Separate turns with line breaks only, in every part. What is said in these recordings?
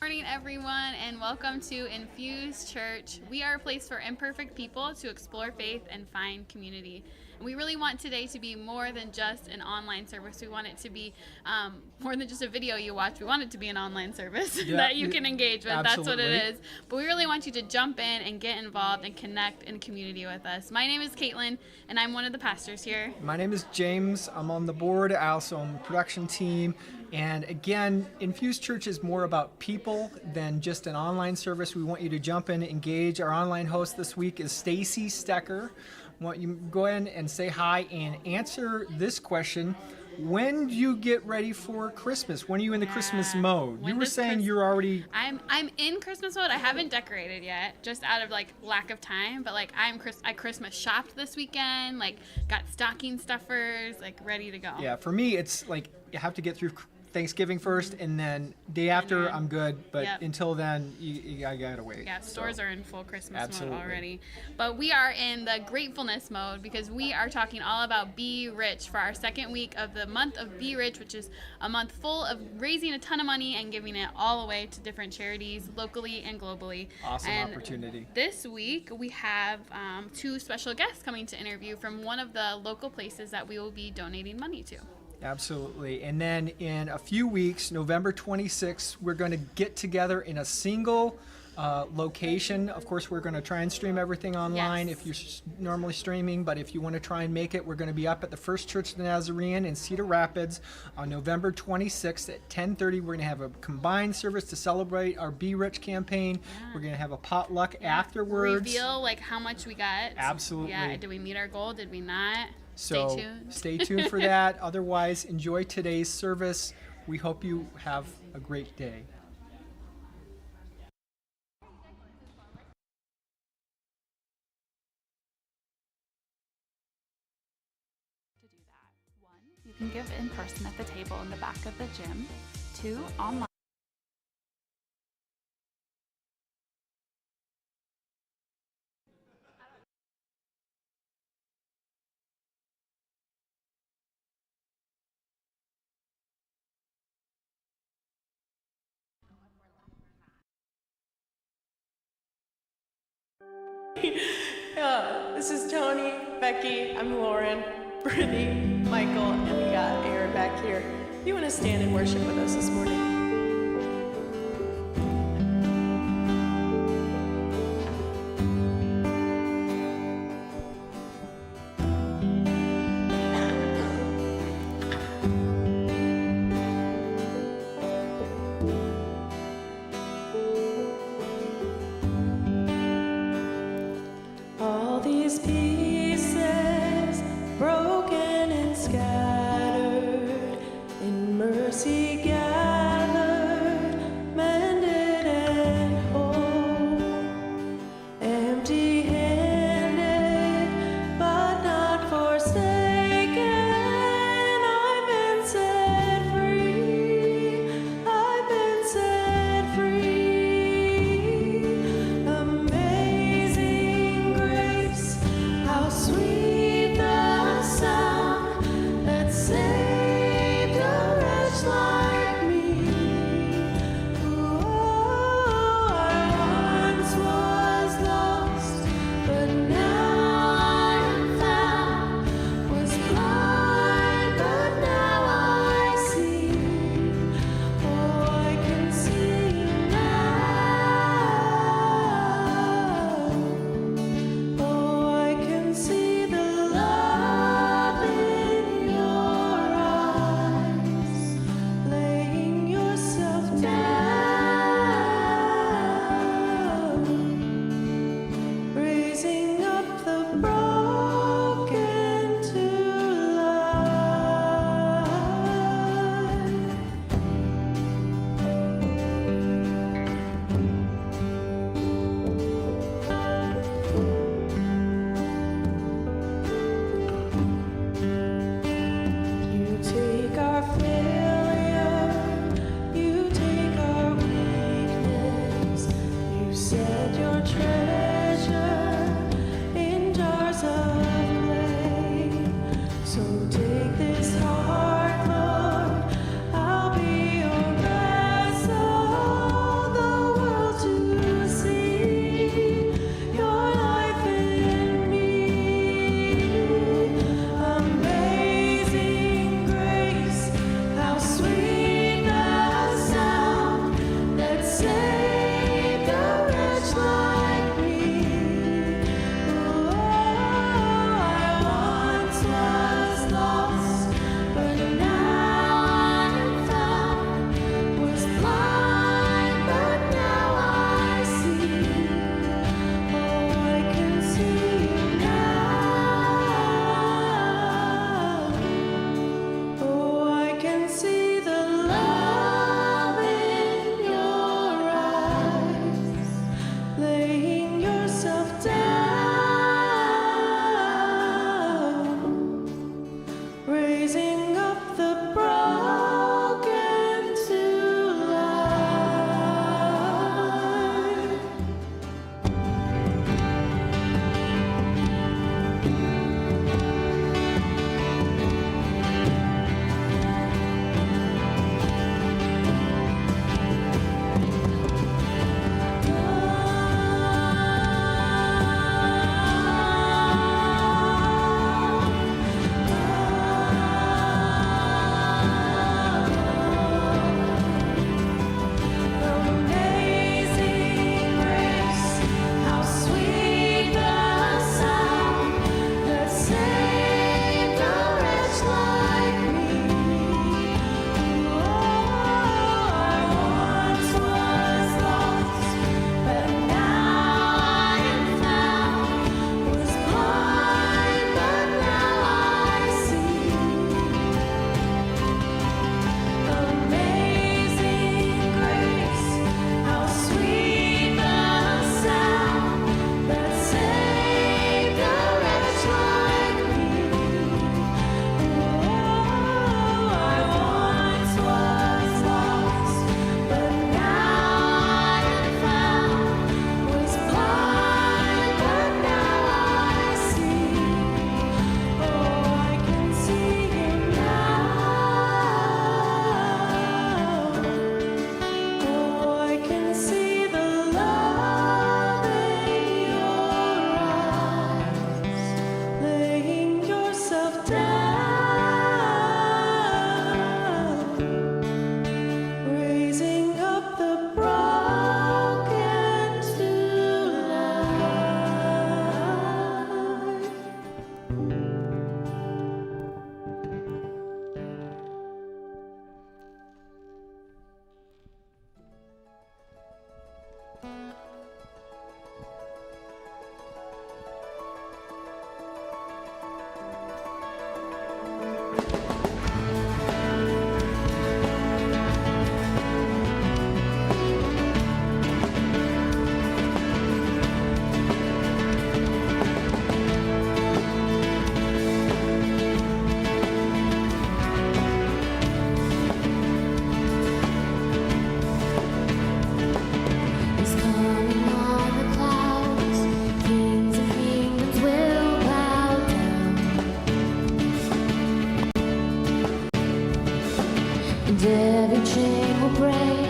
Good morning, everyone, and welcome to Infuse Church. We are a place for imperfect people to explore faith and find community. And we really want today to be more than just an online service. We want it to be more than just a video you watch. We want it to be an online service that you can engage with.
Absolutely.
That's what it is. But we really want you to jump in and get involved and connect in community with us. My name is Caitlin, and I'm one of the pastors here.
My name is James. I'm on the board. I also own the production team. And again, Infuse Church is more about people than just an online service. We want you to jump in, engage. Our online host this week is Stacy Stecker. I want you to go in and say hi and answer this question. When do you get ready for Christmas? When are you in the Christmas mode? You were saying you're already...
I'm in Christmas mode. I haven't decorated yet, just out of lack of time. But I Christmas shopped this weekend. Got stocking stuffers, ready to go.
Yeah, for me, it's you have to get through Thanksgiving first, and then day after I'm good, but until then you gotta wait.
Yeah, stores are in full Christmas
Absolutely.
mode already. But we are in the gratefulness mode because we are talking all about Be Rich for our second week of the month of Be Rich, which is a month full of raising a ton of money and giving it all away to different charities locally and globally.
Awesome opportunity.
This week we have two special guests coming to interview from one of the local places that we will be donating money to.
Absolutely. And then in a few weeks, November 26th, we're going to get together in a single location. Of course, we're going to try and stream everything online if you're normally streaming, but if you want to try and make it, we're going to be up at the First Church of the Nazarene in Cedar Rapids on November 26th at 10:30. We're going to have a combined service to celebrate our Be Rich campaign. Yeah. We're going to have a potluck afterwards.
Reveal how much we got.
Absolutely.
Yeah. Did we meet our goal? Did we not?
So stay tuned for that. Otherwise, enjoy today's service. We hope you have a great day.
To do that, 1, you can give in person at the table in the back of the gym. 2, online.
This is Tony, Becky, I'm Lauren, Brittany, Michael, and we got Aaron back here. You want to stand and worship with us this morning? All these pieces broken and scattered, in mercy gathered, mended and whole, empty-handed but not forsaken. I've been set free, I've been set free. Amazing grace, how sweet the sound that saved a wretch like
chain will break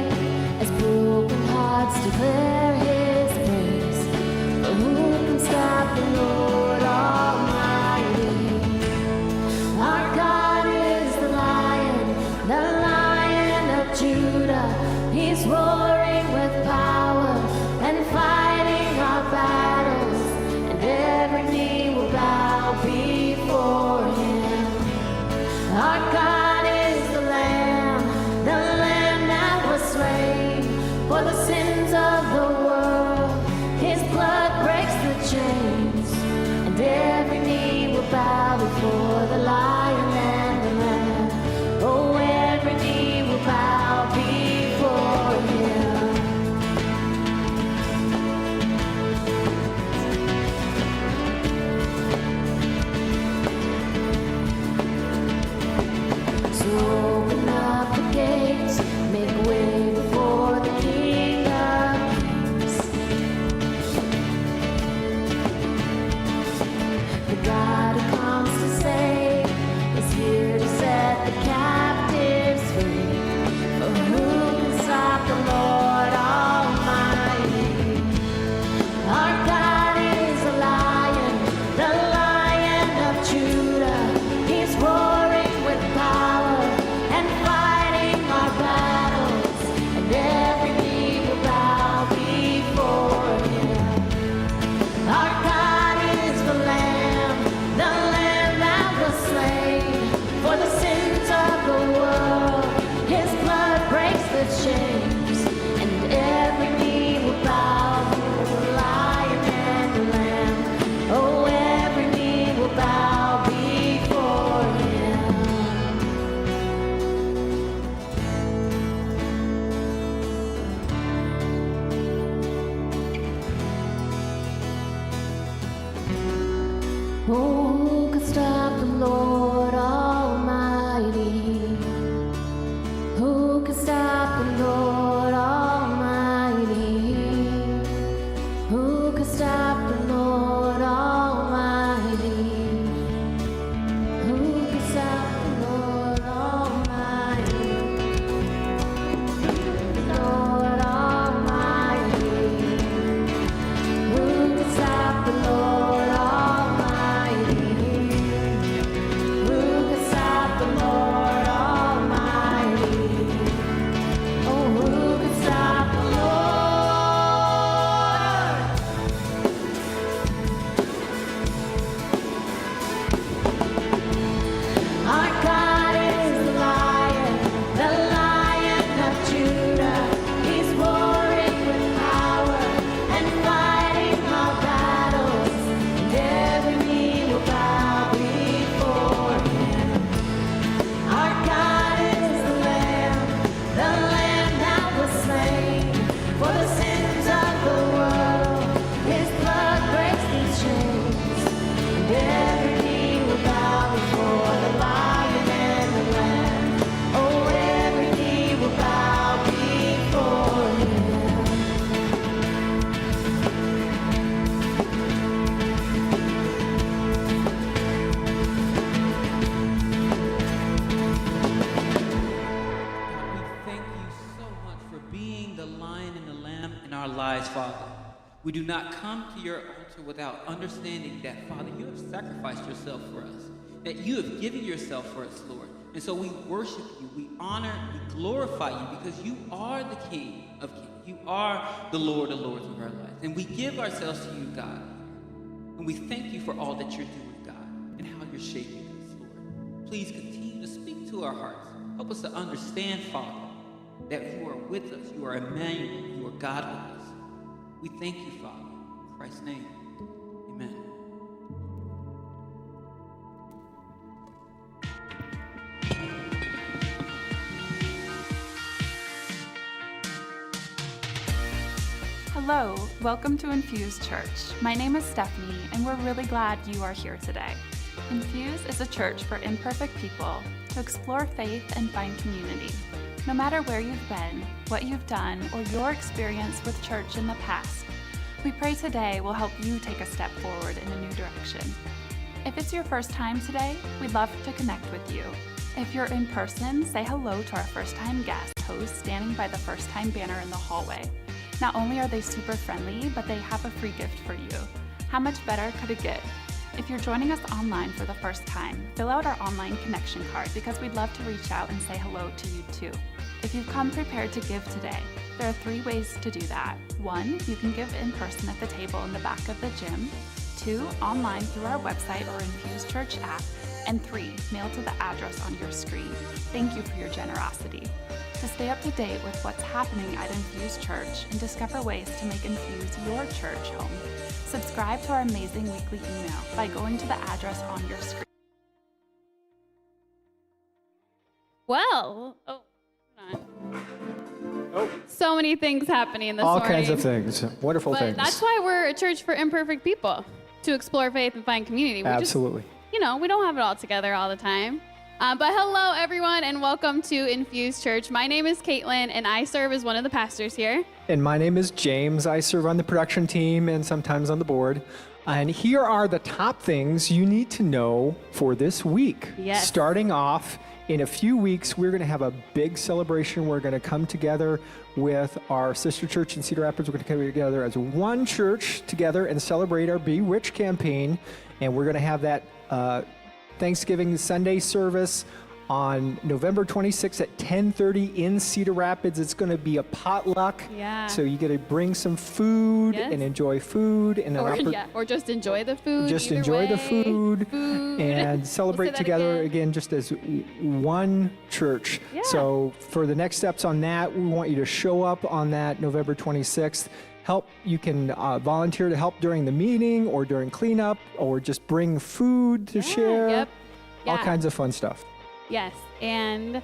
as broken hearts declare His praise. But who can stop the Lord Almighty? Our God is the Lion of Judah. He's roaring with power and fighting our battles, and every knee will bow before Him. Our God is the Lamb that was slain for the sins of the world. His blood breaks the chains, and every knee will bow before the Lion and the Lamb. Oh, every knee will bow before Him. So open up the gates, make way before the King of Kings. The God who comes to save is here to set the captives free. For who can stop the Lord Almighty? Our God is a Lion of Judah. He's roaring with power and fighting our battles, and every knee will bow before Him. Our God is the Lamb that was slain for the sins of the world. His blood breaks the chains, and every knee will bow before the Lion and the Lamb. Oh, every knee will bow before Him. Who could stop the Lord Almighty? Who could stop the Lord Almighty? Who could stop the Lord Almighty? Who could stop the Lord Almighty? Lord Almighty. Who could stop the Lord Almighty? Who could stop the Lord Almighty? Oh, who could stop the Lord? Our God is the Lion of Judah. He's roaring with power and fighting our battles, and every knee will bow before Him. Our God is the Lamb that was slain for the sins of the world. His blood breaks these chains, and every knee will bow before the Lion and the Lamb. Oh, every knee will bow before Him.
God, we thank you so much for being the Lion and the Lamb in our lives, Father. We do not come to your altar without understanding that, Father, you have sacrificed yourself for us, that you have given yourself for us, Lord. And so we worship you, we honor, we glorify you because you are the King of Kings. You are the Lord of Lords of our lives. And we give ourselves to you, God. And we thank you for all that you're doing, God, and how you're shaping us, Lord. Please continue to speak to our hearts. Help us to understand, Father, that you are with us. You are Emmanuel. You are God with us. We thank you, Father. In Christ's name, amen.
Hello, welcome to Infuse Church. My name is Stephanie, and we're really glad you are here today. Infuse is a church for imperfect people to explore faith and find community. No matter where you've been, what you've done, or your experience with church in the past, we pray today will help you take a step forward in a new direction. If it's your first time today, we'd love to connect with you. If you're in person, say hello to our first-time guest host standing by the first-time banner in the hallway. Not only are they super friendly, but they have a free gift for you. How much better could it get? If you're joining us online for the first time, fill out our online connection card because we'd love to reach out and say hello to you too. If you've come prepared to give today, there are 3 ways to do that. 1, you can give in person at the table in the back of the gym. 2, online through our website or Infuse Church app. And 3, mail to the address on your screen. Thank you for your generosity. To stay up to date with what's happening at Infuse Church and discover ways to make Infuse your church home, subscribe to our amazing weekly email by going to the address on your screen.
Well, hold on. So many things happening this
All
morning.
kinds of things, wonderful
But
things.
that's why we're a church for imperfect people, to explore faith and find community.
Absolutely.
We don't have it all together all the time. But hello, everyone, and welcome to Infuse Church. My name is Caitlin, and I serve as one of the pastors here.
And my name is James. I serve on the production team and sometimes on the board. And here are the top things you need to know for this week.
Yes.
Starting off, in a few weeks, we're going to have a big celebration. We're going to come together with our sister church in Cedar Rapids. We're going to come together as one church together and celebrate our Be Rich campaign. And we're going to have that Thanksgiving Sunday service on November 26th at 10:30 in Cedar Rapids. It's going to be a potluck.
Yeah.
So you get to bring some food
Yes.
and enjoy food and
Or just enjoy the food.
just
either
enjoy the
way.
food and
We'll
celebrate
say that
together
again.
again just as one church.
Yeah.
So for the next steps on that, we want you to show up on that November 26th. You can volunteer to help during the meeting or during cleanup or just bring food to share.
Yep.
All
Yeah.
kinds of fun stuff.
Yes, and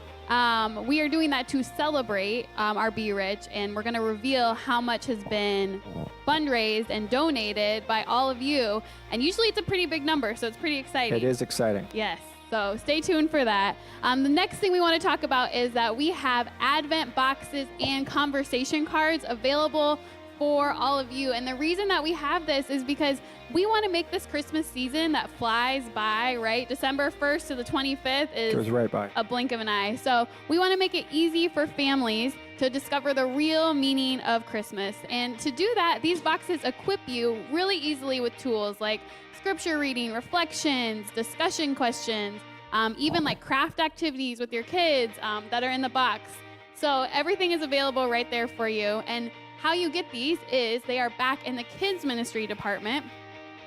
we are doing that to celebrate our Be Rich, and we're going to reveal how much has been fundraised and donated by all of you. And usually it's a pretty big number, so it's pretty exciting.
It is exciting.
Yes, so stay tuned for that. The next thing we want to talk about is that we have Advent boxes and conversation cards available for all of you. And the reason that we have this is because we want to make this Christmas season that flies by, right? December 1st to the 25th
Goes
is
right by.
a blink of an eye. So we want to make it easy for families to discover the real meaning of Christmas. And to do that, these boxes equip you really easily with tools like scripture reading, reflections, discussion questions, even like craft activities with your kids that are in the box. So everything is available right there for you. And how you get these is they are back in the kids ministry department.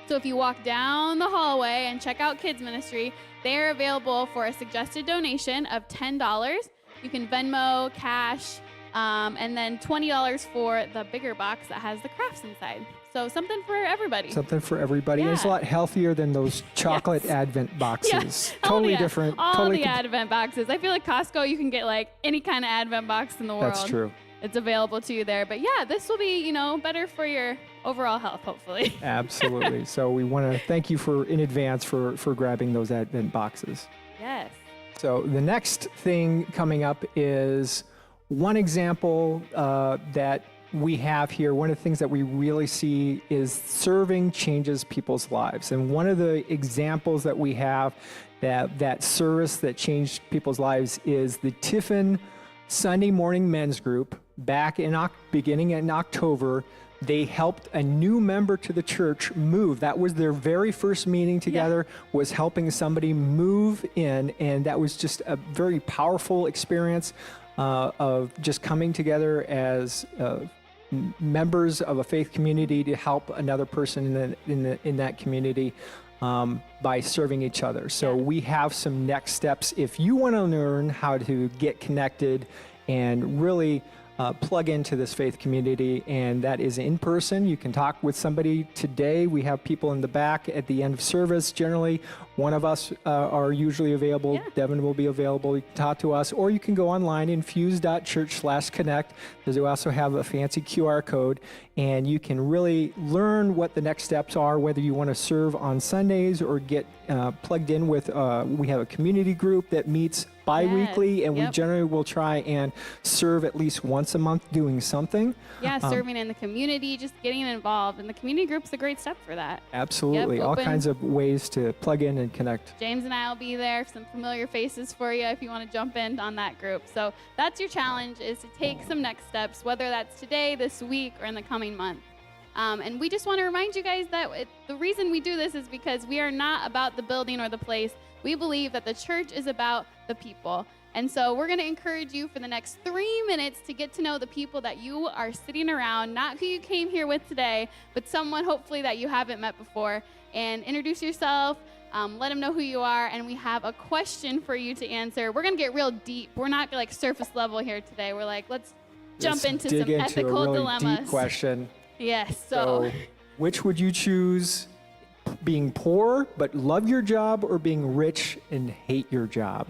So if you walk down the hallway and check out kids ministry, they are available for a suggested donation of $10. You can Venmo, cash, and then $20 for the bigger box that has the crafts inside. So something for everybody.
Something for everybody.
Yeah.
It's a lot healthier than those chocolate
Yes.
Advent boxes.
Yeah.
Totally
Oh, yeah.
different.
All
totally
the Advent boxes. I feel like Costco, you can get like any kind of Advent box in the world.
That's true.
It's available to you there. But yeah, this will be, better for your overall health, hopefully.
Absolutely. So we want to thank you in advance for grabbing those Advent boxes.
Yes.
So the next thing coming up is one example that we have here. One of the things that we really see is serving changes people's lives. And one of the examples that we have that service that changed people's lives is the Tiffin Sunday Morning Men's Group. Back beginning in October, they helped a new member to the church move. That was their very first meeting together, was helping somebody move in, and that was just a very powerful experience of just coming together as members of a faith community to help another person in that community by serving each other. So we have some next steps if you want to learn how to get connected and really plug into this faith community, and that is in person. You can talk with somebody today. We have people in the back at the end of service. Generally, one of us are usually available.
Yeah.
Devin will be available. You can talk to us, or you can go online, infuse.church/connect. Because we also have a fancy QR code, and you can really learn what the next steps are, whether you want to serve on Sundays or get plugged in with, we have a community group that meets bi-weekly, and we
Yep.
generally will try and serve at least once once a month doing something.
Yeah, serving in the community, just getting involved. And the community group's a great step for that.
Absolutely.
Yep,
all
open.
kinds of ways to plug in and connect.
James and I will be there, some familiar faces for you if you want to jump in on that group. So that's your challenge, is to take some next steps, whether that's today, this week, or in the coming month. And we just want to remind you guys that the reason we do this is because we are not about the building or the place. We believe that the church is about the people. And so we're going to encourage you for the next 3 minutes to get to know the people that you are sitting around, not who you came here with today, but someone hopefully that you haven't met before. And introduce yourself, let them know who you are, and we have a question for you to answer. We're going to get real deep. We're not like surface level here today. We're like, let's jump into
dig
some
into
ethical
a really
dilemmas.
deep question.
Yes,
So, which would you choose, being poor but love your job, or being rich and hate your job?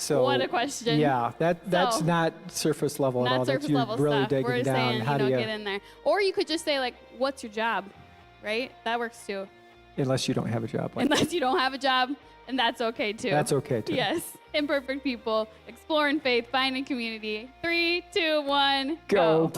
So,
what a question.
Yeah, that's
So,
not surface level at all.
not surface
That's, you're
level
really
stuff.
digging
We're
down.
saying,
How do you,
get in there. Or you could just say, like, what's your job, right? That works too.
unless you don't have a job.
Unless you don't have a job, and that's okay too.
That's okay too.
Yes. Imperfect people, exploring faith, finding community. 3, 2, 1,
Go.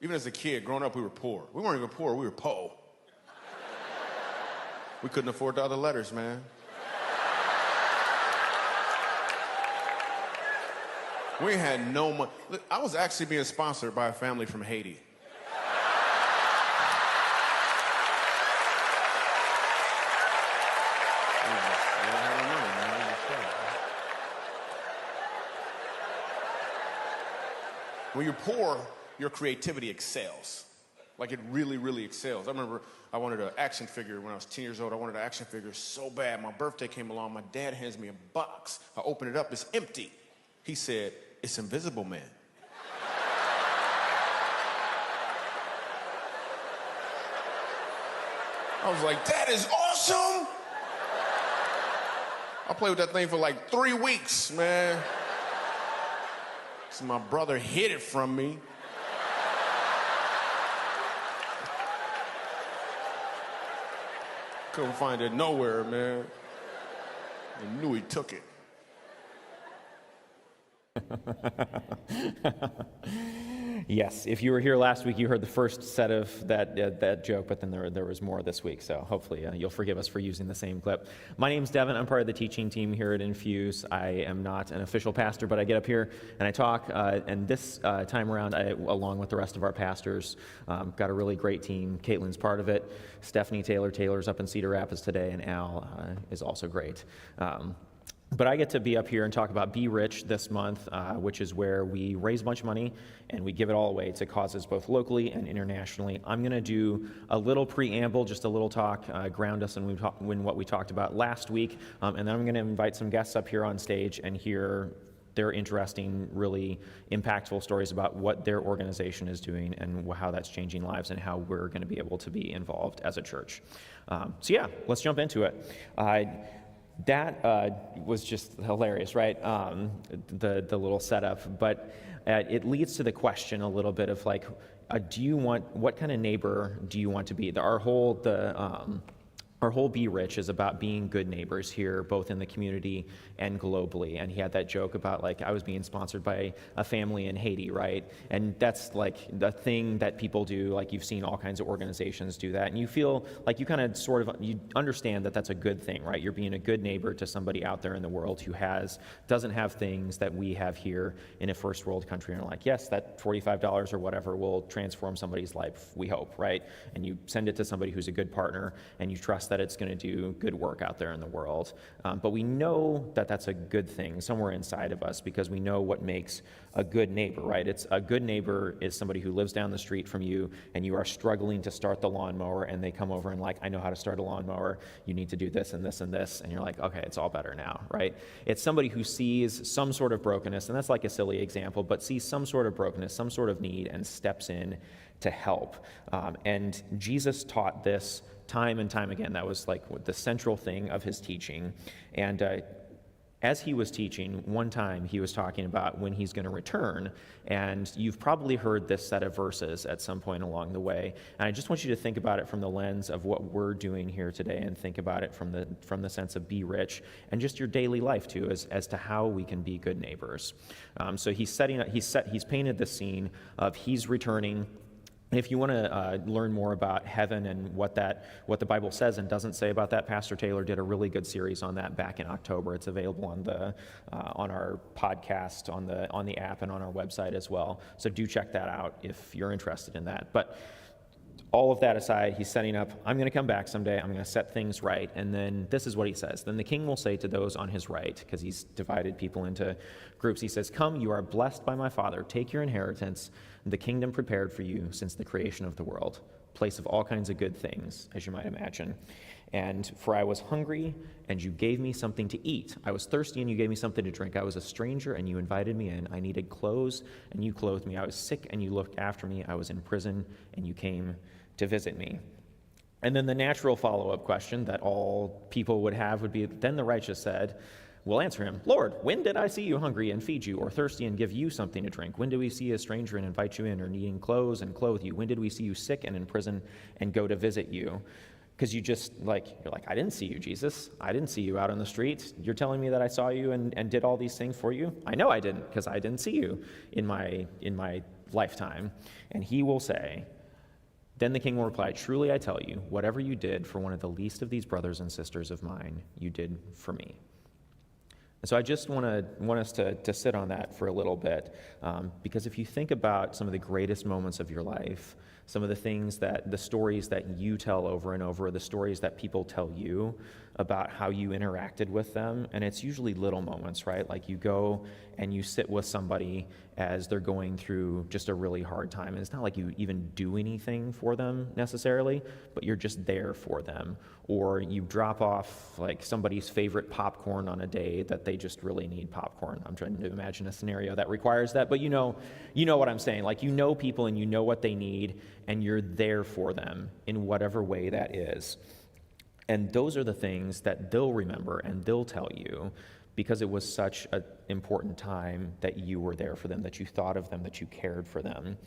Even as a kid, growing up, we were poor. We weren't even poor, we were po. We couldn't afford the other letters, man. We had no money. I was actually being sponsored by a family from Haiti. We didn't have no money, man. When you're poor, your creativity excels. Like it really, really excels. I remember I wanted an action figure when I was 10 years old. I wanted an action figure so bad. My birthday came along. My dad hands me a box. I open it up. It's empty. He said, "It's Invisible Man." I was like, that is awesome. I played with that thing for like 3 weeks, man. So my brother hid it from me. Couldn't find it nowhere, man. I knew he took it.
Yes, if you were here last week, you heard the first set of that joke, but then there was more this week, so hopefully you'll forgive us for using the same clip. My name's Devin. I'm part of the teaching team here at Infuse. I am not an official pastor, but I get up here and I talk, and this time around, along with the rest of our pastors, got a really great team. Caitlin's part of it. Stephanie Taylor's up in Cedar Rapids today, and Al is also great. But I get to be up here and talk about Be Rich this month, which is where we raise a bunch of money and we give it all away to causes both locally and internationally. I'm going to do a little preamble, just a little talk, ground us in what we talked about last week, and then I'm going to invite some guests up here on stage and hear their interesting, really impactful stories about what their organization is doing and how that's changing lives and how we're going to be able to be involved as a church. So yeah, let's jump into it. That was just hilarious, right? The little setup, but it leads to the question a little bit of like, what kind of neighbor do you want to be? Our whole Be Rich is about being good neighbors here, both in the community and globally. And he had that joke about like, I was being sponsored by a family in Haiti, right? And that's like the thing that people do. Like you've seen all kinds of organizations do that. And you feel like you kind of you understand that that's a good thing, right? You're being a good neighbor to somebody out there in the world who doesn't have things that we have here in a first world country. And you're like, yes, that $45 or whatever will transform somebody's life, we hope, right? And you send it to somebody who's a good partner and you trust that it's going to do good work out there in the world. But we know that that's a good thing somewhere inside of us because we know what makes a good neighbor, right? It's a good neighbor is somebody who lives down the street from you and you are struggling to start the lawnmower and they come over and like, I know how to start a lawnmower. You need to do this and this and this. And you're like, okay, it's all better now, right? It's somebody who sees some sort of brokenness, and that's like a silly example, but sees some sort of brokenness, some sort of need and steps in to help. And Jesus taught this time and time again. That was like the central thing of his teaching. And as he was teaching, one time he was talking about when he's going to return. And you've probably heard this set of verses at some point along the way. And I just want you to think about it from the lens of what we're doing here today and think about it from the sense of Be Rich and just your daily life too, as to how we can be good neighbors. So he's painted this scene of he's returning. If you want to learn more about heaven and what the Bible says and doesn't say about that, Pastor Taylor did a really good series on that back in October. It's available on our podcast, on the app, and on our website as well. So do check that out if you're interested in that. But all of that aside, he's setting up, I'm going to come back someday, I'm going to set things right, and then this is what he says. Then the king will say to those on his right, because he's divided people into groups, he says, "Come, you are blessed by my Father, take your inheritance, the kingdom prepared for you since the creation of the world, place of all kinds of good things, as you might imagine. And for I was hungry, and you gave me something to eat. I was thirsty, and you gave me something to drink. I was a stranger, and you invited me in. I needed clothes, and you clothed me. I was sick, and you looked after me. I was in prison, and you came to visit me." And then the natural follow-up question that all people would have would be, then the righteous said, will answer him, "Lord, when did I see you hungry and feed you, or thirsty and give you something to drink? When did we see a stranger and invite you in, or needing clothes and clothe you? When did we see you sick and in prison and go to visit you?" Because you're like, I didn't see you, Jesus. I didn't see you out on the street. You're telling me that I saw you and did all these things for you? I know I didn't, because I didn't see you in my lifetime. And he will say, then the king will reply, "Truly I tell you, whatever you did for one of the least of these brothers and sisters of mine, you did for me." And so I just want us to sit on that for a little bit, because if you think about some of the greatest moments of your life, some of the things the stories that you tell over and over, the stories that people tell you about how you interacted with them. And it's usually little moments, right? Like you go and you sit with somebody as they're going through just a really hard time. And it's not like you even do anything for them necessarily, but you're just there for them. Or you drop off like somebody's favorite popcorn on a day that they just really need popcorn. I'm trying to imagine a scenario that requires that, but you know what I'm saying. Like, you know people and you know what they need, and you're there for them in whatever way that is. And those are the things that they'll remember and they'll tell you, because it was such an important time that you were there for them, that you thought of them, that you cared for them.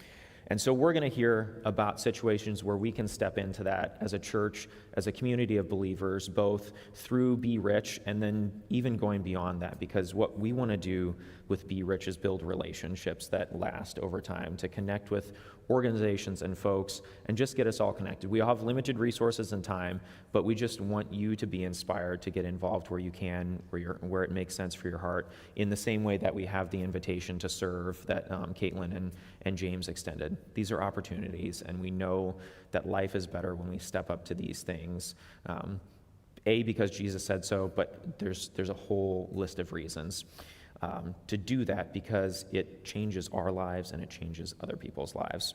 And so we're going to hear about situations where we can step into that as a church, as a community of believers, both through Be Rich and then even going beyond that, because what we want to do with Be Rich is build relationships that last over time, to connect with organizations and folks and just get us all connected. We all have limited resources and time, but we just want you to be inspired to get involved where you can, where it makes sense for your heart, in the same way that we have the invitation to serve that Caitlin and James extended. These are opportunities, and we know that life is better when we step up to these things. Because Jesus said so, but there's a whole list of reasons to do that, because it changes our lives and it changes other people's lives.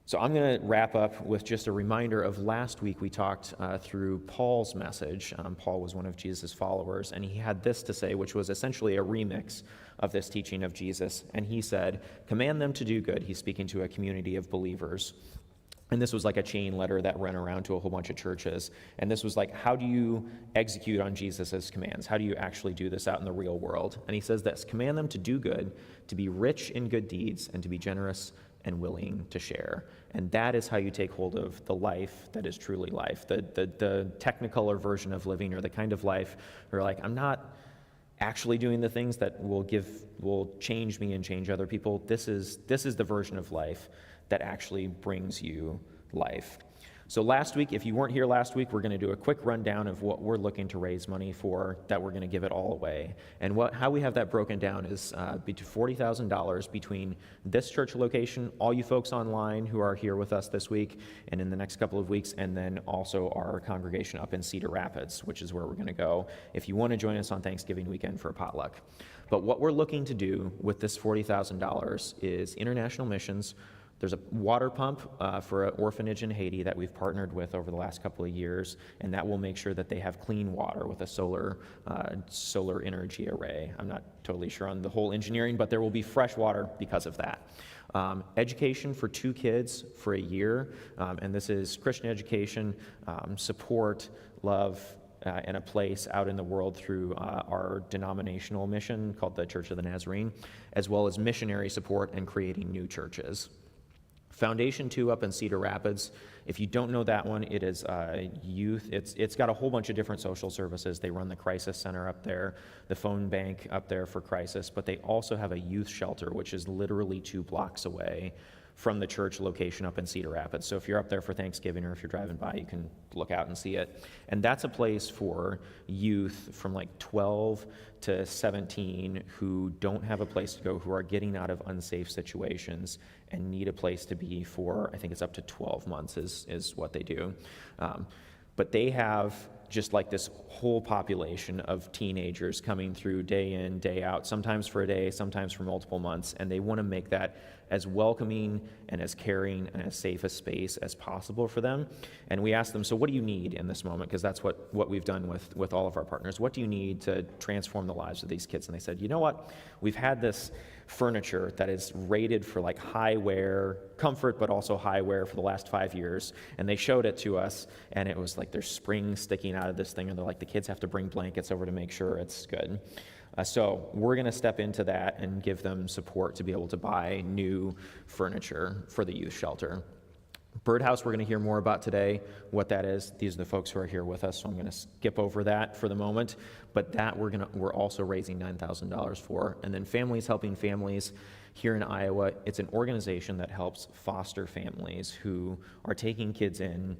So I'm going to wrap up with just a reminder of last week. We talked through Paul's message. Paul was one of Jesus' followers, and he had this to say, which was essentially a remix of this teaching of Jesus. And he said, command them to do good. He's speaking to a community of believers. And this was like a chain letter that ran around to a whole bunch of churches. And this was like, how do you execute on Jesus' commands? How do you actually do this out in the real world? And he says this: command them to do good, to be rich in good deeds, and to be generous and willing to share. And that is how you take hold of the life that is truly life, the technicolor version of living, or the kind of life where like, I'm not actually doing the things that will change me and change other people. This is the version of life that actually brings you life. So last week, if you weren't here last week, we're going to do a quick rundown of what we're looking to raise money for, that we're going to give it all away. And how we have that broken down is $40,000 between this church location, all you folks online who are here with us this week and in the next couple of weeks, and then also our congregation up in Cedar Rapids, which is where we're going to go if you want to join us on Thanksgiving weekend for a potluck. But what we're looking to do with this $40,000 is international missions. There's a water pump for an orphanage in Haiti that we've partnered with over the last couple of years, and that will make sure that they have clean water with a solar energy array. I'm not totally sure on the whole engineering, but there will be fresh water because of that. Education for 2 kids for a year, and this is Christian education, support, love, and a place out in the world through our denominational mission called the Church of the Nazarene, as well as missionary support and creating new churches. Foundation 2 up in Cedar Rapids. If you don't know that one, it is youth. It's got a whole bunch of different social services. They run the crisis center up there, the phone bank up there for crisis, but they also have a youth shelter, which is literally 2 blocks away from the church location up in Cedar Rapids. So if you're up there for Thanksgiving, or if you're driving by, you can look out and see it. And that's a place for youth from like 12 to 17 who don't have a place to go, who are getting out of unsafe situations and need a place to be for, I think it's up to 12 months is what they do. But they have just like this whole population of teenagers coming through day in, day out, sometimes for a day, sometimes for multiple months, and they want to make that as welcoming and as caring and as safe a space as possible for them. And we asked them, so what do you need in this moment? Because that's what we've done with all of our partners. What do you need to transform the lives of these kids? And they said, you know what? We've had this furniture that is rated for like high wear, comfort, but also high wear for the last 5 years. And they showed it to us, and it was like there's springs sticking out of this thing, and they're like, the kids have to bring blankets over to make sure it's good. So we're going to step into that and give them support to be able to buy new furniture for the youth shelter. Birdhouse, we're going to hear more about today, what that is. These are the folks who are here with us, so I'm going to skip over that for the moment. But that we're also raising $9,000 for. And then Families Helping Families here in Iowa. It's an organization that helps foster families who are taking kids in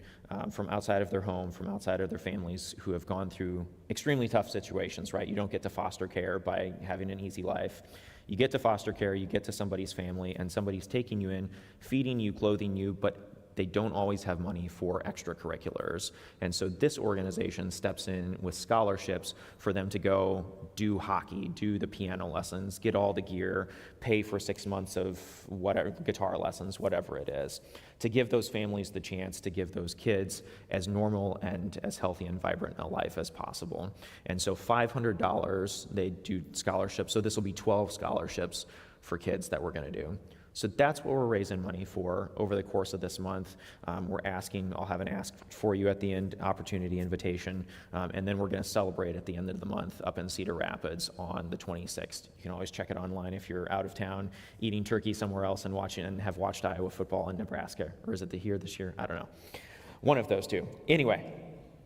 from outside of their home, from outside of their families, who have gone through extremely tough situations, right? You don't get to foster care by having an easy life. You get to foster care, you get to somebody's family, and somebody's taking you in, feeding you, clothing you, but they don't always have money for extracurriculars. And so this organization steps in with scholarships for them to go do hockey, do the piano lessons, get all the gear, pay for 6 months of whatever, guitar lessons, whatever it is, to give those families the chance to give those kids as normal and as healthy and vibrant a life as possible. And so $500, they do scholarships. So this will be 12 scholarships for kids that we're going to do. So that's what we're raising money for over the course of this month. We're asking, I'll have an ask for you at the end, opportunity invitation, and then we're going to celebrate at the end of the month up in Cedar Rapids on the 26th. You can always check it online if you're out of town eating turkey somewhere else and have watched Iowa football in Nebraska. Or is it here this year? I don't know. One of those two. Anyway,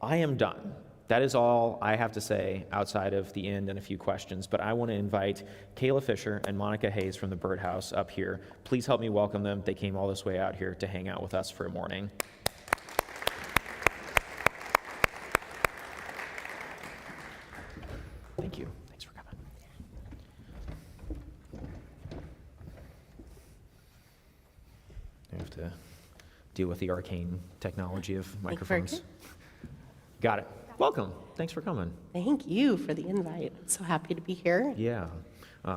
I am done. That is all I have to say outside of the end and a few questions, but I want to invite Kayla Fisher and Monica Hayes from the Birdhouse up here. Please help me welcome them. They came all this way out here to hang out with us for a morning. Thank you. Thanks for coming. I have to deal with the arcane technology of microphones. Got it. Welcome. Thanks for coming.
Thank you for the invite. I'm so happy to be here.
Yeah.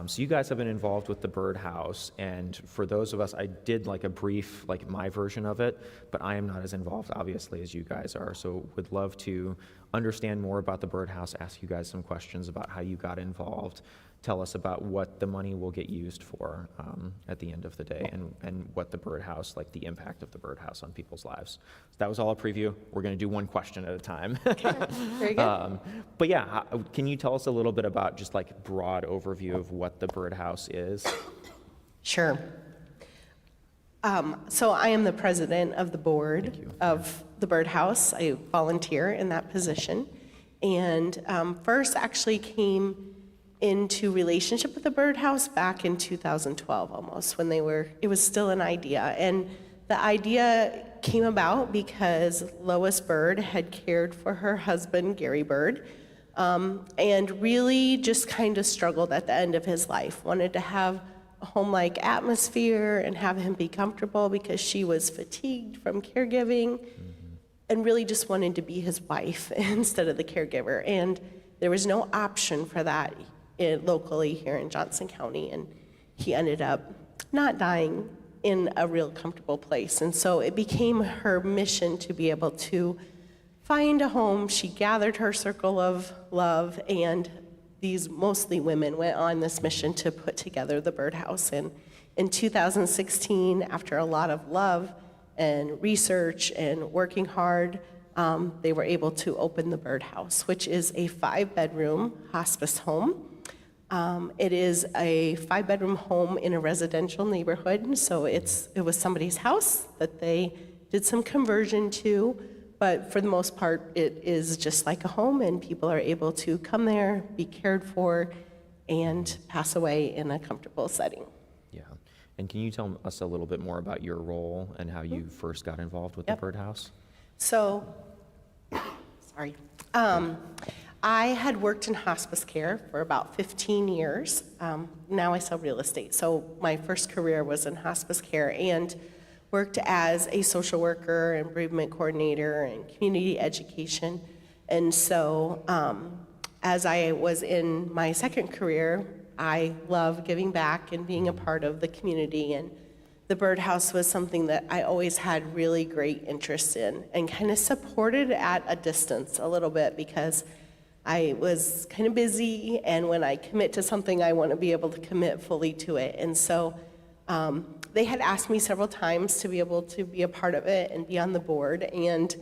So you guys have been involved with the Birdhouse, and for those of us, I did like a brief, like my version of it, but I am not as involved, obviously, as you guys are. So would love to understand more about the Birdhouse, ask you guys some questions about how you got involved, tell us about what the money will get used for at the end of the day, and what the Birdhouse, like the impact of the Birdhouse on people's lives. So that was all a preview. We're going to do one question at a time.
Very good.
But yeah, can you tell us a little bit about just like broad overview of what the Birdhouse is?
Sure. So I am the president of the board of the Birdhouse. I volunteer in that position. And first actually came into relationship with the Birdhouse back in 2012 almost, when it was still an idea. And the idea came about because Lois Bird had cared for her husband, Gary Bird, and really just kind of struggled at the end of his life, wanted to have a home-like atmosphere and have him be comfortable because she was fatigued from caregiving, and really just wanted to be his wife instead of the caregiver. And there was no option for that locally here in Johnson County, and he ended up not dying in a real comfortable place. And so it became her mission to be able to find a home. She gathered her circle of love, and these mostly women went on this mission to put together the Birdhouse. And in 2016, after a lot of love and research and working hard, they were able to open the Birdhouse, which is a 5-bedroom hospice home. It is a 5-bedroom home in a residential neighborhood, so it was somebody's house that they did some conversion to, but for the most part, it is just like a home, and people are able to come there, be cared for, and pass away in a comfortable setting.
Yeah. And can you tell us a little bit more about your role and how you first got involved with the Birdhouse?
So, sorry. I had worked in hospice care for about 15 years. Now I sell real estate. So my first career was in hospice care, and worked as a social worker and bereavement coordinator and community education. And so as I was in my second career, I love giving back and being a part of the community. And the Birdhouse was something that I always had really great interest in, and kind of supported at a distance a little bit, because I was kind of busy, and when I commit to something, I want to be able to commit fully to it. And so they had asked me several times to be able to be a part of it and be on the board. And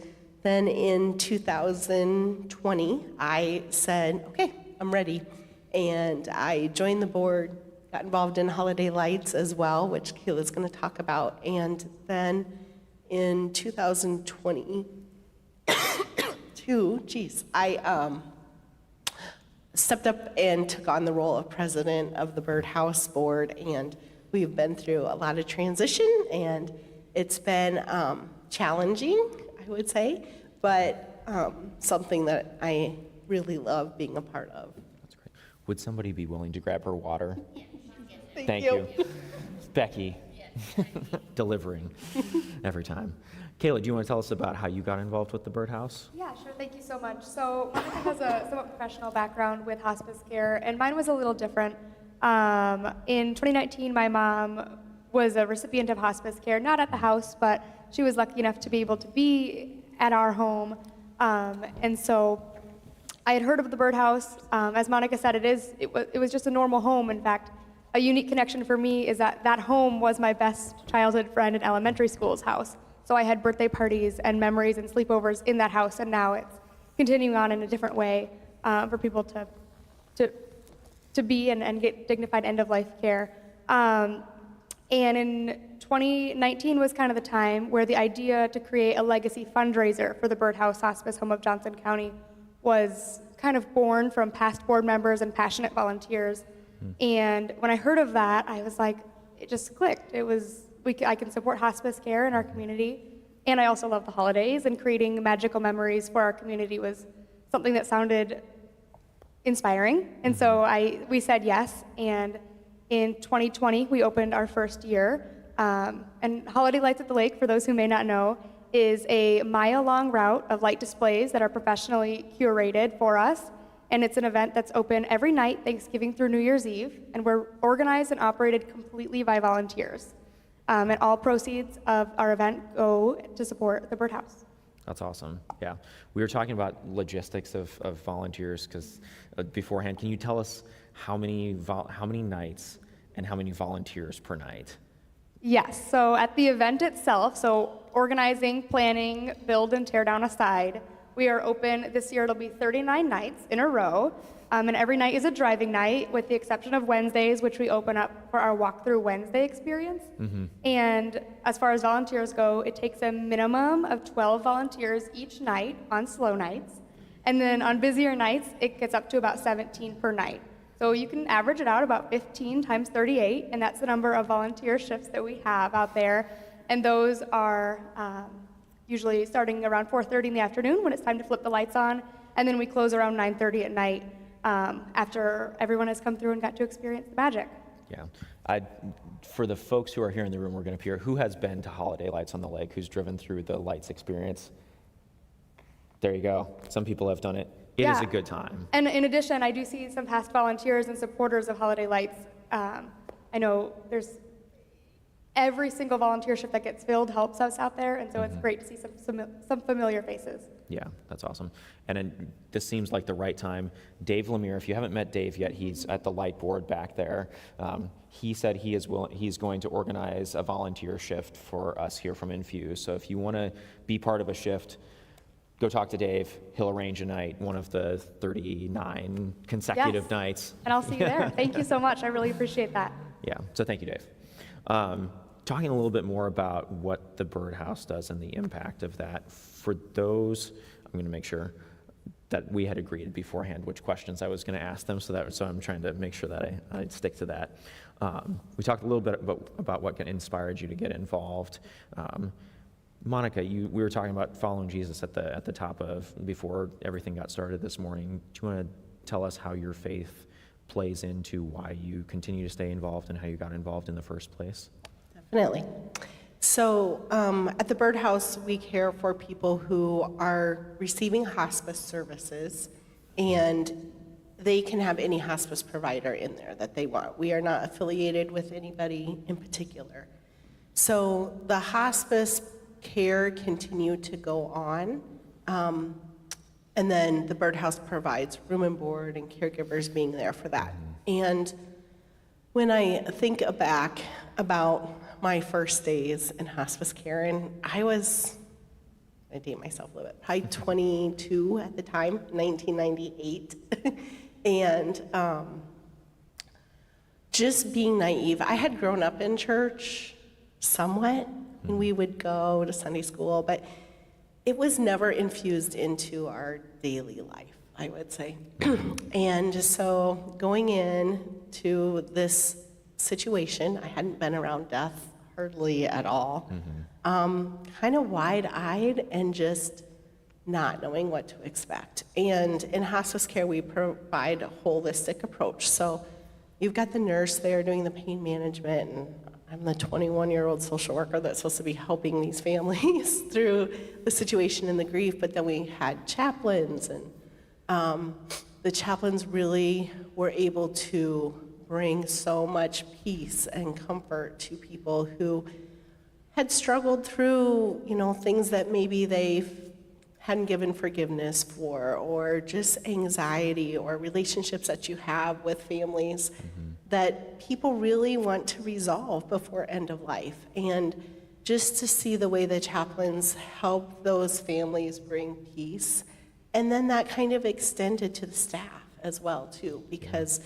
then in 2020, I said, okay, I'm ready. And I joined the board, got involved in Holiday Lights as well, which Kayla's going to talk about. And then in 2022, I stepped up and took on the role of president of the Birdhouse board, and we've been through a lot of transition, and it's been challenging, I would say, but something that I really love being a part of.
That's great. Would somebody be willing to grab her water? Thank you. Becky, delivering every time. Kayla, do you want to tell us about how you got involved with the Birdhouse?
Yeah, sure. Thank you so much. So Monica has a somewhat professional background with hospice care, and mine was a little different. In 2019, my mom was a recipient of hospice care, not at the house, but she was lucky enough to be able to be at our home. And so I had heard of the Birdhouse. As Monica said, it was just a normal home. In fact, a unique connection for me is that home was my best childhood friend in elementary school's house. So I had birthday parties and memories and sleepovers in that house, and now it's continuing on in a different way for people to be and get dignified end-of-life care. And in 2019 was kind of the time where the idea to create a legacy fundraiser for the Birdhouse Hospice Home of Johnson County was kind of born from past board members and passionate volunteers. And when I heard of that, I was like, it just clicked. I can support hospice care in our community, and I also love the holidays, and creating magical memories for our community was something that sounded inspiring. And so we said yes, and in 2020, we opened our first year. And Holiday Lights at the Lake, for those who may not know, is a mile-long route of light displays that are professionally curated for us. And it's an event that's open every night, Thanksgiving through New Year's Eve, and we're organized and operated completely by volunteers. And all proceeds of our event go to support the Birdhouse.
That's awesome. Yeah. We were talking about logistics of volunteers because beforehand, can you tell us how many nights and how many volunteers per night?
Yes, so at the event itself, so organizing, planning, build and tear down aside, we are open this year. It'll be 39 nights in a row, and every night is a driving night with the exception of Wednesdays, which we open up for our Walkthrough Wednesday experience. And as far as volunteers go, it takes a minimum of 12 volunteers each night on slow nights, and then on busier nights, it gets up to about 17 per night. So you can average it out about 15 times 38, and that's the number of volunteer shifts that we have out there. And those are usually starting around 4:30 in the afternoon when it's time to flip the lights on, and then we close around 9:30 at night after everyone has come through and got to experience the magic.
Yeah. For the folks who are here in the room, we're going to hear who has been to Holiday Lights on the Lake, who's driven through the lights experience. There you go. Some people have done it. It is a good time.
And in addition, I do see some past volunteers and supporters of Holiday Lights. I know there's every single volunteer shift that gets filled helps us out there, and so it's great to see some familiar faces.
Yeah, that's awesome. And then this seems like the right time. Dave Lemire, if you haven't met Dave yet, he's at the light board back there. He said he's going to organize a volunteer shift for us here from Infuse. So if you want to be part of a shift, go talk to Dave. He'll arrange a night, one of the 39 consecutive nights.
And I'll see you there. Thank you so much. I really appreciate that.
Yeah, so thank you, Dave. Talking a little bit more about what the Birdhouse does and the impact of that. For those, I'm going to make sure that we had agreed beforehand which questions I was going to ask them, so I'm trying to make sure that I stick to that. We talked a little bit about what inspired you to get involved. Monica, we were talking about following Jesus at the top of before everything got started this morning. Do you want to tell us how your faith plays into why you continue to stay involved and how you got involved in the first place?
Definitely. So at the Birdhouse, we care for people who are receiving hospice services, and they can have any hospice provider in there that they want. We are not affiliated with anybody in particular. So the hospice care continued to go on, and then the Birdhouse provides room and board and caregivers being there for that. And when I think back about my first days in hospice care, and I date myself a little bit, probably 22 at the time, 1998, and just being naive. I had grown up in church somewhat, and we would go to Sunday school, but it was never infused into our daily life, I would say. And so going into this situation, I hadn't been around death hardly at all, kind of wide-eyed and just not knowing what to expect. And in hospice care, we provide a holistic approach. So, you've got the nurse there doing the pain management, and I'm the 21-year-old social worker that's supposed to be helping these families through the situation and the grief. But then we had chaplains, and the chaplains really were able to bring so much peace and comfort to people who had struggled through, things that maybe they hadn't given forgiveness for, or just anxiety, or relationships that you have with families that people really want to resolve before end of life. And just to see the way the chaplains help those families bring peace, and then that kind of extended to the staff as well too, because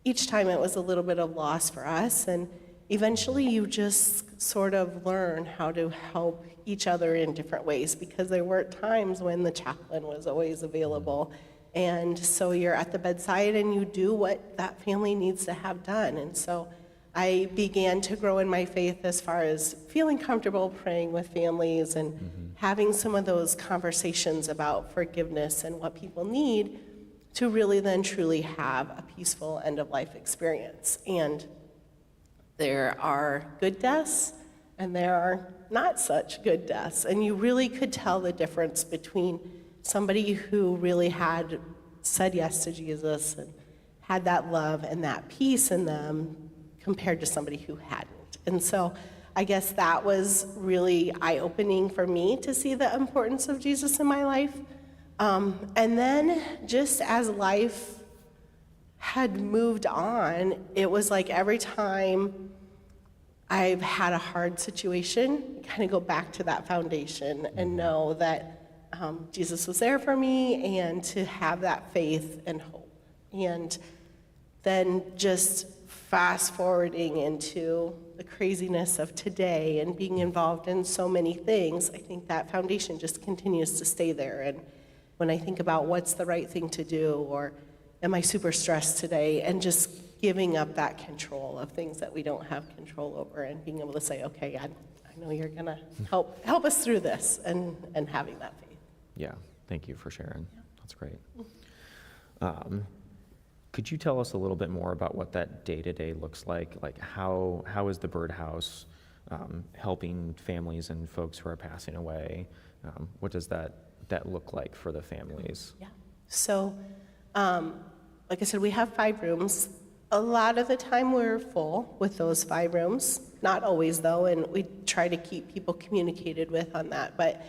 each time it was a little bit of loss for us, and eventually you just sort of learn how to help each other in different ways, because there weren't times when the chaplain was always available. And so you're at the bedside and you do what that family needs to have done. And so I began to grow in my faith as far as feeling comfortable praying with families and having some of those conversations about forgiveness and what people need to really then truly have a peaceful end-of-life experience. And there are good deaths and there are not such good deaths. And you really could tell the difference between somebody who really had said yes to Jesus and had that love and that peace in them compared to somebody who hadn't. And so I guess that was really eye-opening for me to see the importance of Jesus in my life. And then just as life had moved on, it was like every time I've had a hard situation, kind of go back to that foundation and know that Jesus was there for me, and to have that faith and hope. And then just fast forwarding into the craziness of today and being involved in so many things, I think that foundation just continues to stay there. And when I think about what's the right thing to do, or am I super stressed today, and just giving up that control of things that we don't have control over, and being able to say, okay, I know you're gonna help us through this, and having that faith.
Yeah, thank you for sharing. That's great. Could you tell us a little bit more about what that day-to-day looks like? Like how is the Birdhouse helping families and folks who are passing away? What does that look like for the families?
Yeah. So, like I said, we have 5 rooms. A lot of the time we're full with those 5 rooms. Not always though, and we try to keep people communicated with on that. But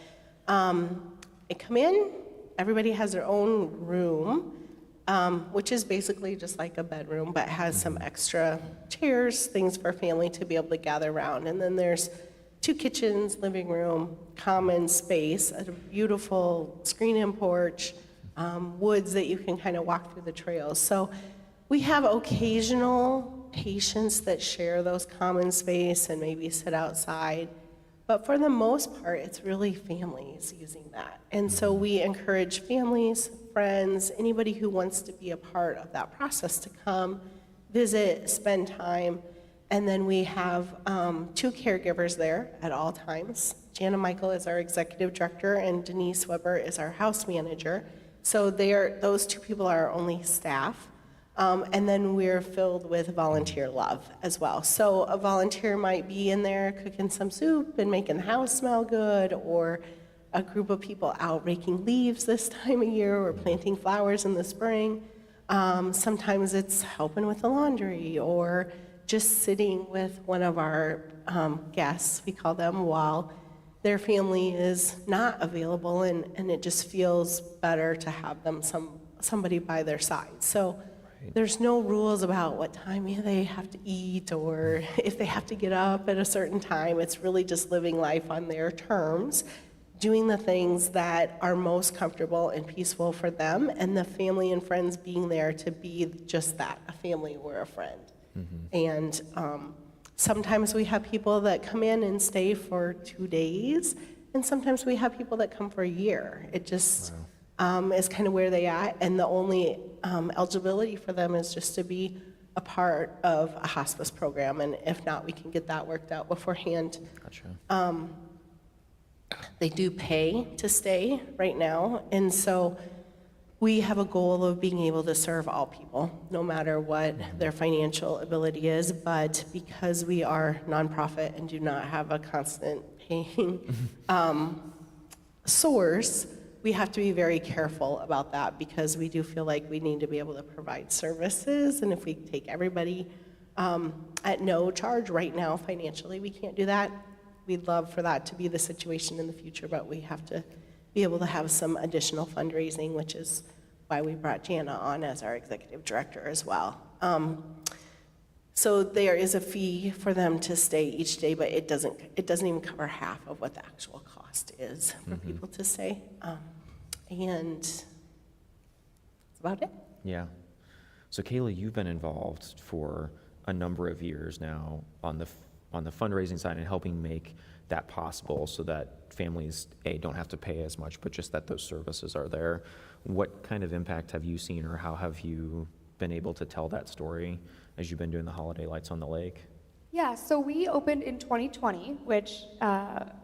I come in, everybody has their own room, which is basically just like a bedroom, but has some extra chairs, things for family to be able to gather around. And then there's 2 kitchens, living room, common space, a beautiful screen-in porch, woods that you can kind of walk through the trails. So we have occasional patients that share those common space and maybe sit outside. But for the most part, it's really families using that. And so we encourage families, friends, anybody who wants to be a part of that process to come, visit, spend time. And then we have 2 caregivers there at all times. Jana Michael is our executive director, and Denise Weber is our house manager. So those 2 people are our only staff. And then we're filled with volunteer love as well. So a volunteer might be in there cooking some soup and making the house smell good, or a group of people out raking leaves this time of year, or planting flowers in the spring. Sometimes it's helping with the laundry, or just sitting with one of our guests, we call them, while their family is not available, and it just feels better to have them somebody by their side. So there's no rules about what time they have to eat, or if they have to get up at a certain time. It's really just living life on their terms, doing the things that are most comfortable and peaceful for them, and the family and friends being there to be just that, a family or a friend. And sometimes we have people that come in and stay for 2 days, and sometimes we have people that come for a year. It just is kind of where they are, and the only eligibility for them is just to be a part of a hospice program, and if not, we can get that worked out beforehand.
Gotcha.
They do pay to stay right now, and so we have a goal of being able to serve all people, no matter what their financial ability is. But because we are nonprofit and do not have a constant paying source, we have to be very careful about that, because we do feel like we need to be able to provide services. And if we take everybody at no charge right now financially, we can't do that. We'd love for that to be the situation in the future, but we have to be able to have some additional fundraising, which is why we brought Jana on as our executive director as well. So there is a fee for them to stay each day, but it doesn't even cover half of what the actual cost is for people to stay. And that's about it.
Yeah. So Kayla, you've been involved for a number of years now on the fundraising side and helping make that possible, so that families, don't have to pay as much, but just that those services are there. What kind of impact have you seen, or how have you been able to tell that story as you've been doing the holiday lights on the lake?
Yeah, so we opened in 2020, which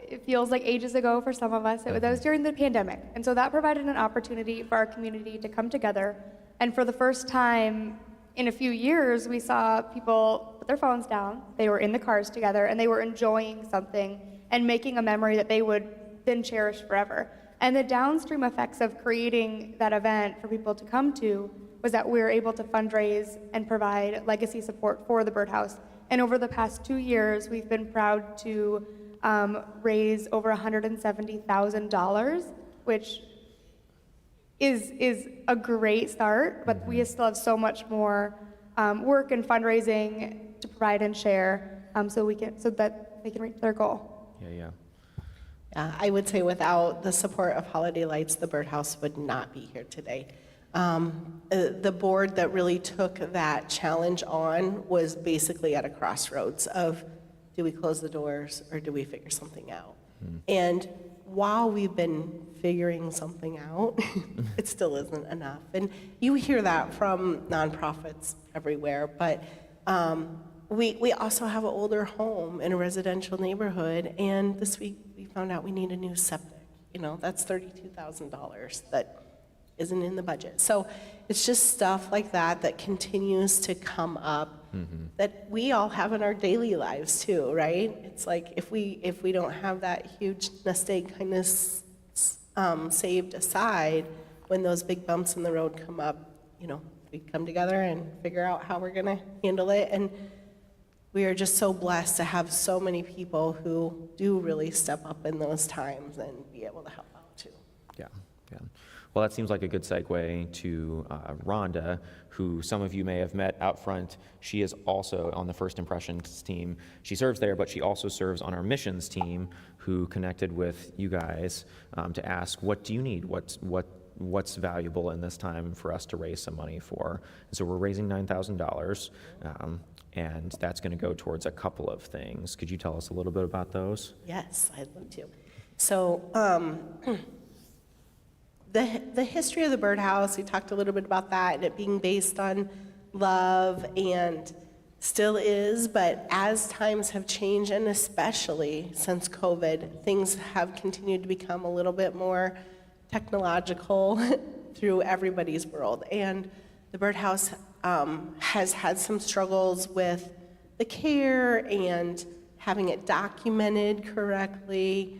it feels like ages ago for some of us. That was during the pandemic. And so that provided an opportunity for our community to come together. And for the first time in a few years, we saw people put their phones down, they were in the cars together, and they were enjoying something and making a memory that they would then cherish forever. And the downstream effects of creating that event for people to come to was that we were able to fundraise and provide legacy support for the Birdhouse. And over the past 2 years, we've been proud to raise over $170,000, which is a great start, but we still have so much more work and fundraising to provide and share, so that they can reach their goal.
Yeah.
I would say without the support of Holiday Lights, the Birdhouse would not be here today. The board that really took that challenge on was basically at a crossroads of, do we close the doors or do we figure something out? And while we've been figuring something out, it still isn't enough. And you hear that from nonprofits everywhere, but we also have an older home in a residential neighborhood, and this week we found out we need a new septic. That's $32,000 that isn't in the budget. So it's just stuff like that continues to come up that we all have in our daily lives too, right? It's like if we don't have that huge nest egg kind of saved aside, when those big bumps in the road come up, we come together and figure out how we're gonna handle it. And we are just so blessed to have so many people who do really step up in those times and be able to help out too.
Yeah. Well, that seems like a good segue to Rhonda, who some of you may have met out front. She is also on the First Impressions team. She serves there, but she also serves on our missions team, who connected with you guys to ask, what do you need? What's valuable in this time for us to raise some money for? And so we're raising $9,000, and that's going to go towards a couple of things. Could you tell us a little bit about those?
Yes, I'd love to. So the history of the Birdhouse, we talked a little bit about that, and it being based on love, and still is, but as times have changed, and especially since COVID, things have continued to become a little bit more technological through everybody's world. And the Birdhouse has had some struggles with the care and having it documented correctly.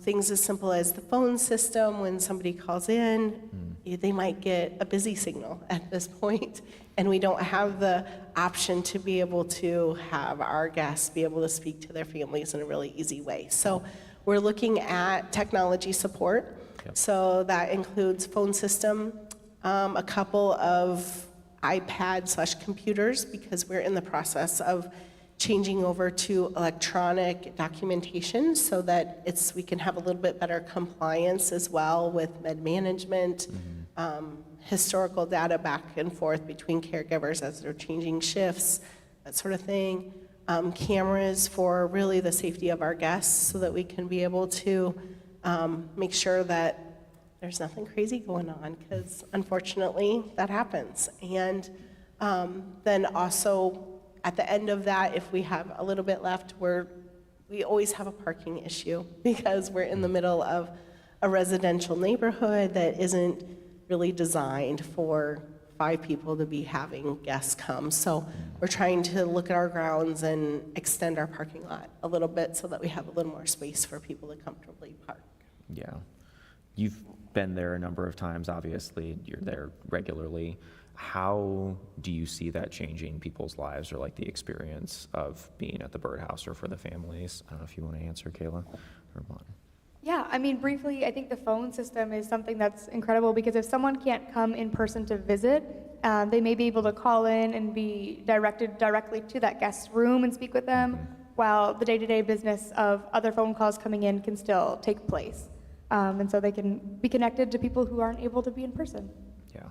Things as simple as the phone system. When somebody calls in, they might get a busy signal at this point, and we don't have the option to be able to have our guests be able to speak to their families in a really easy way. So we're looking at technology support.
Yep.
So that includes phone system, a couple of iPad/computers, because we're in the process of changing over to electronic documentation so that we can have a little bit better compliance as well with med management, historical data back and forth between caregivers as they're changing shifts, that sort of thing. Cameras for really the safety of our guests so that we can be able to make sure that there's nothing crazy going on, because unfortunately that happens. And then also at the end of that, if we have a little bit left, we always have a parking issue, because we're in the middle of a residential neighborhood that isn't really designed for 5 people to be having guests come. So we're trying to look at our grounds and extend our parking lot a little bit so that we have a little more space for people to comfortably park.
Yeah. You've been there a number of times, obviously. You're there regularly. How do you see that changing people's lives, or like the experience of being at the birdhouse, or for the families? I don't know if you want to answer, Kayla or Mon.
Yeah, I mean, briefly, I think the phone system is something that's incredible because if someone can't come in person to visit, they may be able to call in and be directed directly to that guest's room and speak with them, while the day-to-day business of other phone calls coming in can still take place. And so they can be connected to people who aren't able to be in person.
Yeah.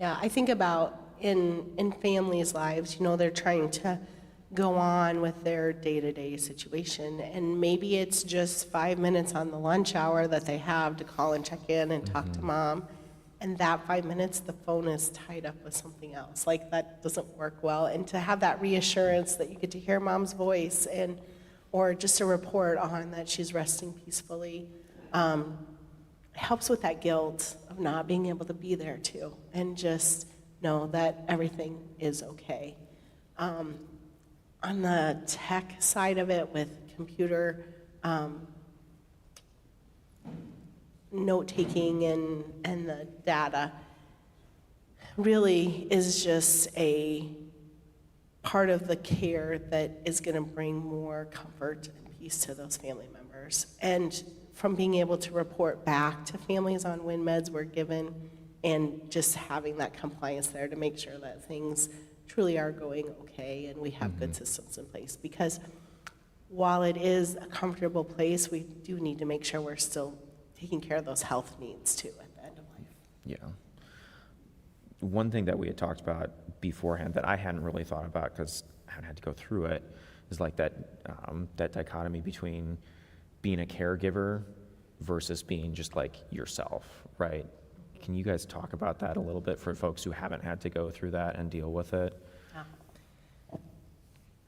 Yeah, I think about in families' lives, they're trying to go on with their day-to-day situation, and maybe it's just 5 minutes on the lunch hour that they have to call and check in and talk to mom, and that 5 minutes the phone is tied up with something else. Like, that doesn't work well. And to have that reassurance that you get to hear mom's voice, and or just a report on that she's resting peacefully, helps with that guilt of not being able to be there too, and just know that everything is okay. On the tech side of it, with computer note-taking and the data, really is just a part of the care that is going to bring more comfort and peace to those family members. And from being able to report back to families on when meds were given, and just having that compliance there to make sure that things truly are going okay and we have good systems in place. Because while it is a comfortable place, we do need to make sure we're still taking care of those health needs too at the end of life.
Yeah. One thing that we had talked about beforehand that I hadn't really thought about because I haven't had to go through it is like that dichotomy between being a caregiver versus being just like yourself, right? Can you guys talk about that a little bit for folks who haven't had to go through that and deal with it?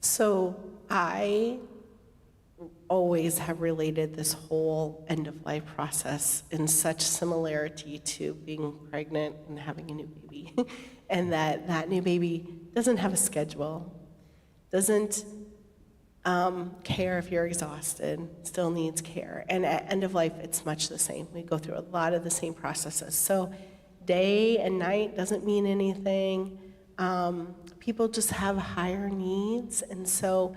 So I always have related this whole end-of-life process in such similarity to being pregnant and having a new baby, and that new baby doesn't have a schedule, doesn't care if you're exhausted, still needs care. And at end of life, it's much the same. We go through a lot of the same processes. So day and night doesn't mean anything. People just have higher needs. And so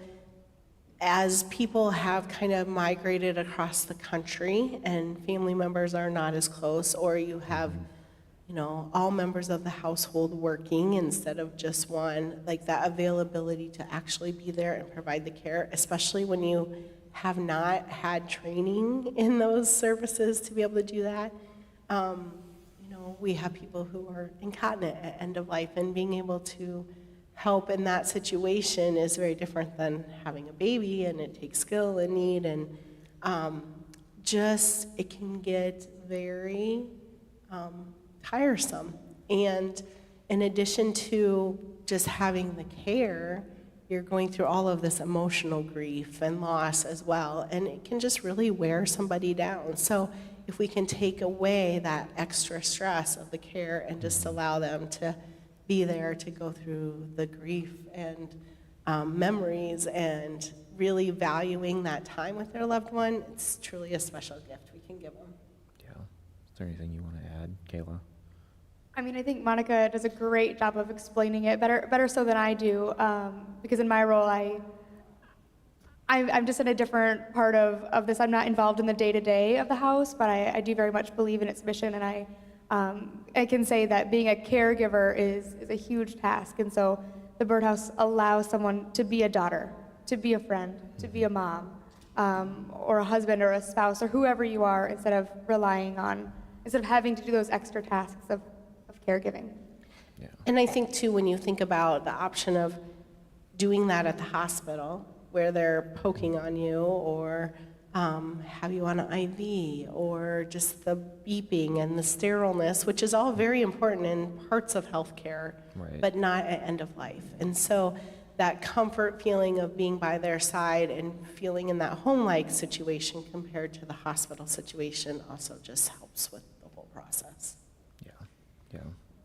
as people have kind of migrated across the country and family members are not as close, or you have all members of the household working instead of just one, like that availability to actually be there and provide the care, especially when you have not had training in those services to be able to do that. We have people who are incontinent at end of life, and being able to help in that situation is very different than having a baby, and it takes skill and need, and it can get very tiresome. And in addition to just having the care, you're going through all of this emotional grief and loss as well, and it can just really wear somebody down. So if we can take away that extra stress of the care and just allow them to be there to go through the grief and memories, and really valuing that time with their loved one, it's truly a special gift we can give them.
Yeah. Is there anything you want to add, Kayla?
I mean, I think Monica does a great job of explaining it, better so than I do, because in my role, I'm just in a different part of this. I'm not involved in the day-to-day of the house, but I do very much believe in its mission, and I can say that being a caregiver is a huge task, and so the Birdhouse allows someone to be a daughter, to be a friend, to be a mom, or a husband or a spouse, or whoever you are, instead of having to do those extra tasks of caregiving.
Yeah.
And I think too, when you think about the option of doing that at the hospital, where they're poking on you, or have you on an IV, or just the beeping and the sterileness, which is all very important in parts of healthcare,
Right.
but not at end of life. And so that comfort feeling of being by their side and feeling in that home-like situation compared to the hospital situation also just helps with the whole process.
Yeah.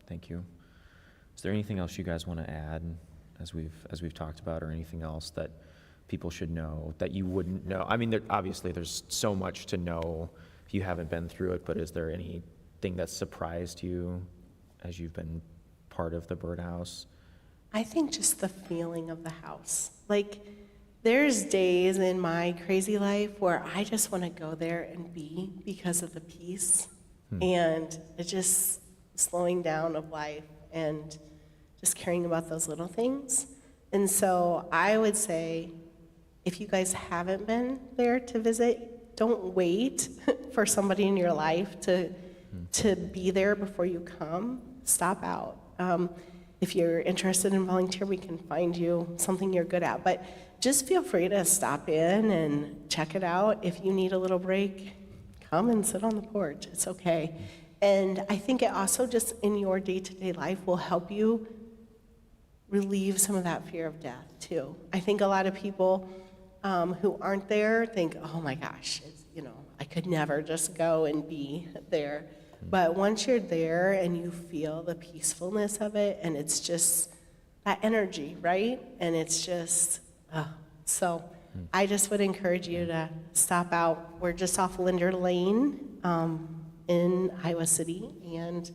Thank you. Is there anything else you guys want to add as we've talked about, or anything else that people should know that you wouldn't know? I mean, obviously there's so much to know if you haven't been through it, but is there anything that surprised you as you've been part of the birdhouse?
I think just the feeling of the house. Like, there's days in my crazy life where I just want to go there and be because of the peace and it's just slowing down of life and just caring about those little things. And so I would say, if you guys haven't been there to visit, don't wait for somebody in your life to be there before you come. Stop out. If you're interested in volunteer, we can find you something you're good at. But just feel free to stop in and check it out. If you need a little break, come and sit on the porch. It's okay. And I think it also just in your day-to-day life will help you relieve some of that fear of death too. I think a lot of people who aren't there think, oh my gosh, I could never just go and be there. But once you're there and you feel the peacefulness of it, and it's just that energy, right? And it's just, so I just would encourage you to stop out. We're just off Linder Lane in Iowa City, and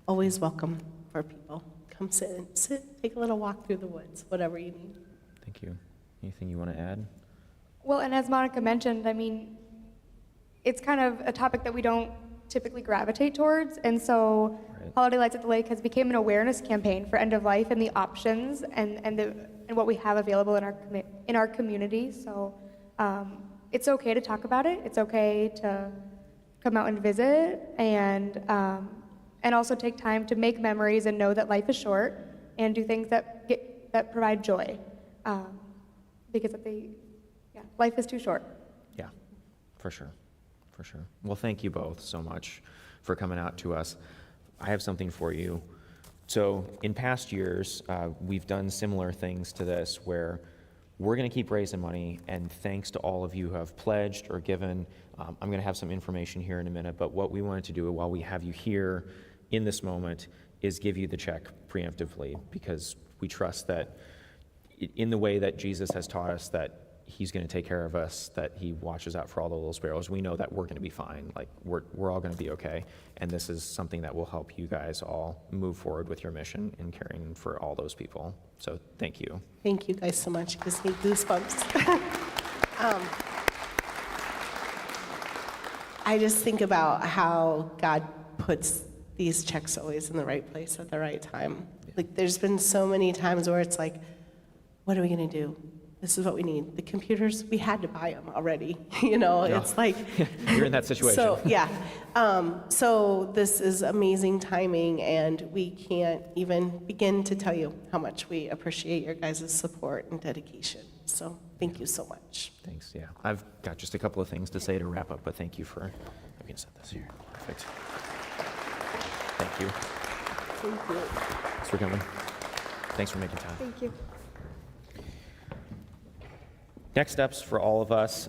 always welcome for people. Come sit, take a little walk through the woods, whatever you need.
Thank you. Anything you want to add?
Well, and as Monica mentioned, I mean, it's kind of a topic that we don't typically gravitate towards, and so Holiday Lights at the Lake has become an awareness campaign for end of life and the options and what we have available in our community. So it's okay to talk about it. It's okay to come out and visit, and also take time to make memories and know that life is short, and do things that provide joy, because life is too short.
Yeah, for sure. For sure. Well, thank you both so much for coming out to us. I have something for you. So in past years, we've done similar things to this where we're going to keep raising money, and thanks to all of you who have pledged or given. I'm going to have some information here in a minute, but what we wanted to do while we have you here in this moment is give you the check preemptively, because we trust that in the way that Jesus has taught us that he's going to take care of us, that he watches out for all the little sparrows. We know that we're going to be fine. Like, we're all going to be okay. And this is something that will help you guys all move forward with your mission in caring for all those people. So thank you.
Thank you guys so much. Gives me goosebumps. I just think about how God puts these checks always in the right place at the right time. Like, there's been so many times where it's like, what are we going to do? This is what we need. The computers, we had to buy them already. It's like...
You're in that situation.
So, yeah. So this is amazing timing, and we can't even begin to tell you how much we appreciate your guys' support and dedication. So thank you so much.
Thanks, yeah. I've got just a couple of things to say to wrap up, but thank you for... We can set this here. Perfect. Thank you.
Thank you.
Thanks for coming. Thanks for making time.
Thank you.
Next steps for all of us,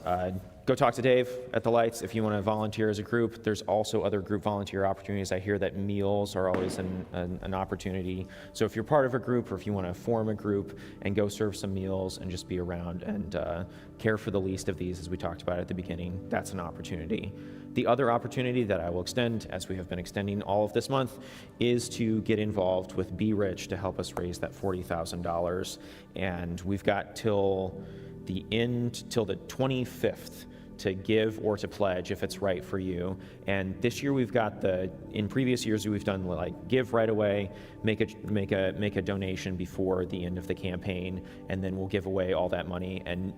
go talk to Dave at the Lights if you want to volunteer as a group. There's also other group volunteer opportunities. I hear that meals are always an opportunity. So if you're part of a group, or if you want to form a group and go serve some meals and just be around and care for the least of these, as we talked about at the beginning, that's an opportunity. The other opportunity that I will extend, as we have been extending all of this month, is to get involved with Be Rich to help us raise that $40,000. And we've got till the 25th to give or to pledge if it's right for you. And this year we've got in previous years we've done like give right away, make a donation before the end of the campaign, and then we'll give away all that money. And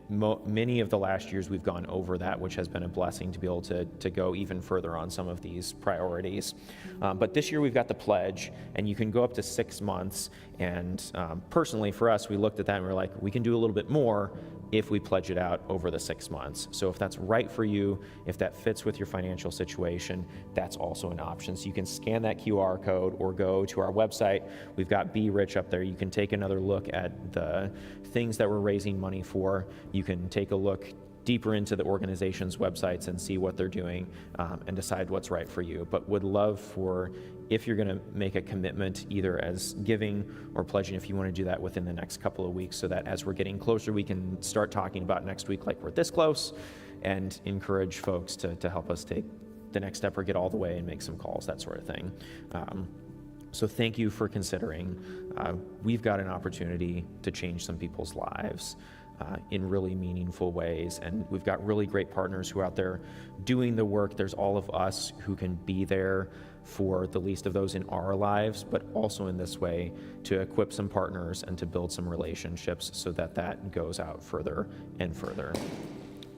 many of the last years we've gone over that, which has been a blessing to be able to go even further on some of these priorities. But this year we've got the pledge, and you can go up to 6 months. And personally for us, we looked at that and we were like, we can do a little bit more if we pledge it out over the 6 months. So if that's right for you, if that fits with your financial situation, that's also an option. So you can scan that QR code or go to our website. We've got Be Rich up there. You can take another look at the things that we're raising money for. You can take a look deeper into the organization's websites and see what they're doing and decide what's right for you. But would love for, if you're going to make a commitment either as giving or pledging, if you want to do that within the next couple of weeks, so that as we're getting closer, we can start talking about next week like we're this close, and encourage folks to help us take the next step or get all the way and make some calls, that sort of thing. So thank you for considering. We've got an opportunity to change some people's lives in really meaningful ways. And we've got really great partners who are out there doing the work. There's all of us who can be there for the least of those in our lives, but also in this way to equip some partners and to build some relationships so that that goes out further and further.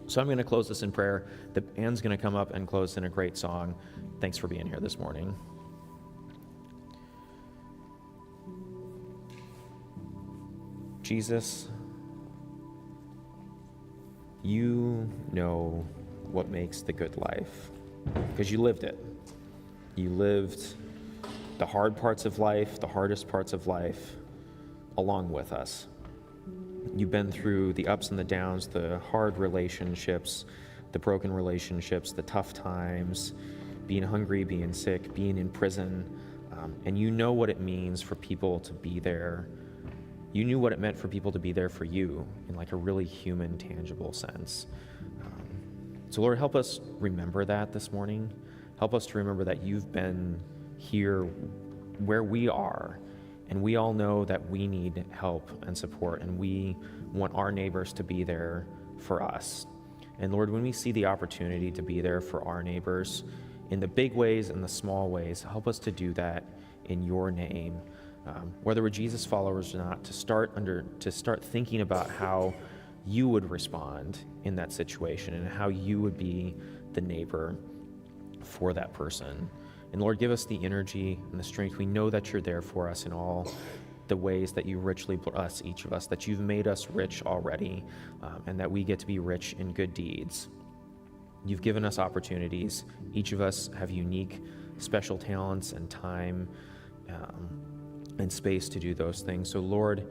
So I'm going to close this in prayer. The band's going to come up and close in a great song. Thanks for being here this morning. Jesus, you know what makes the good life, because you lived it. You lived the hard parts of life, the hardest parts of life, along with us. You've been through the ups and the downs, the hard relationships, the broken relationships, the tough times, being hungry, being sick, being in prison, and you know what it means for people to be there. You knew what it meant for people to be there for you in like a really human, tangible sense. So Lord, help us remember that this morning. Help us to remember that you've been here where we are, and we all know that we need help and support, and we want our neighbors to be there for us. And Lord, when we see the opportunity to be there for our neighbors in the big ways and the small ways, help us to do that in your name. Whether we're Jesus followers or not, to start thinking about how you would respond in that situation and how you would be the neighbor for that person. And Lord, give us the energy and the strength. We know that you're there for us in all the ways that you richly bless each of us, that you've made us rich already, and that we get to be rich in good deeds. You've given us opportunities. Each of us have unique, special talents and time and space to do those things. So Lord,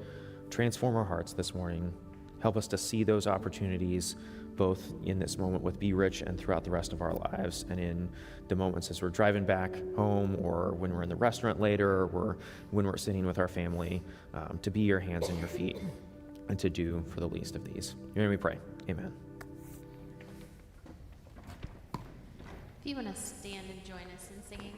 transform our hearts this morning. Help us to see those opportunities both in this moment with Be Rich and throughout the rest of our lives, and in the moments as we're driving back home, or when we're in the restaurant later, or when we're sitting with our family, to be your hands and your feet and to do for the least of these. In your name we pray. Amen.
If you want to stand and join us in singing.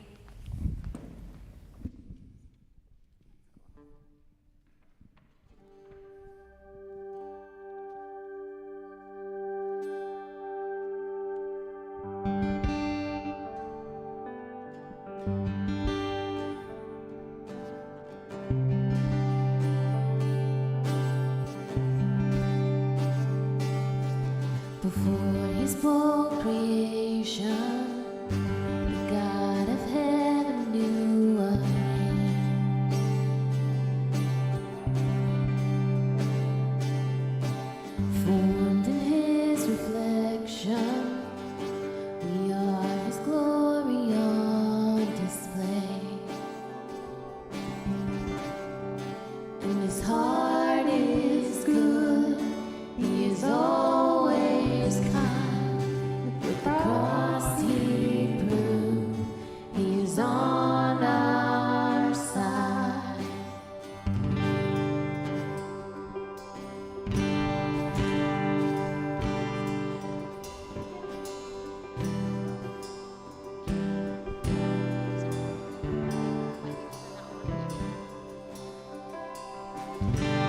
Before he spoke creation, the God of heaven knew our names. Formed in his reflection, we are his glory on display. And his heart is good, he is always kind. With the cross he proved he is on our side.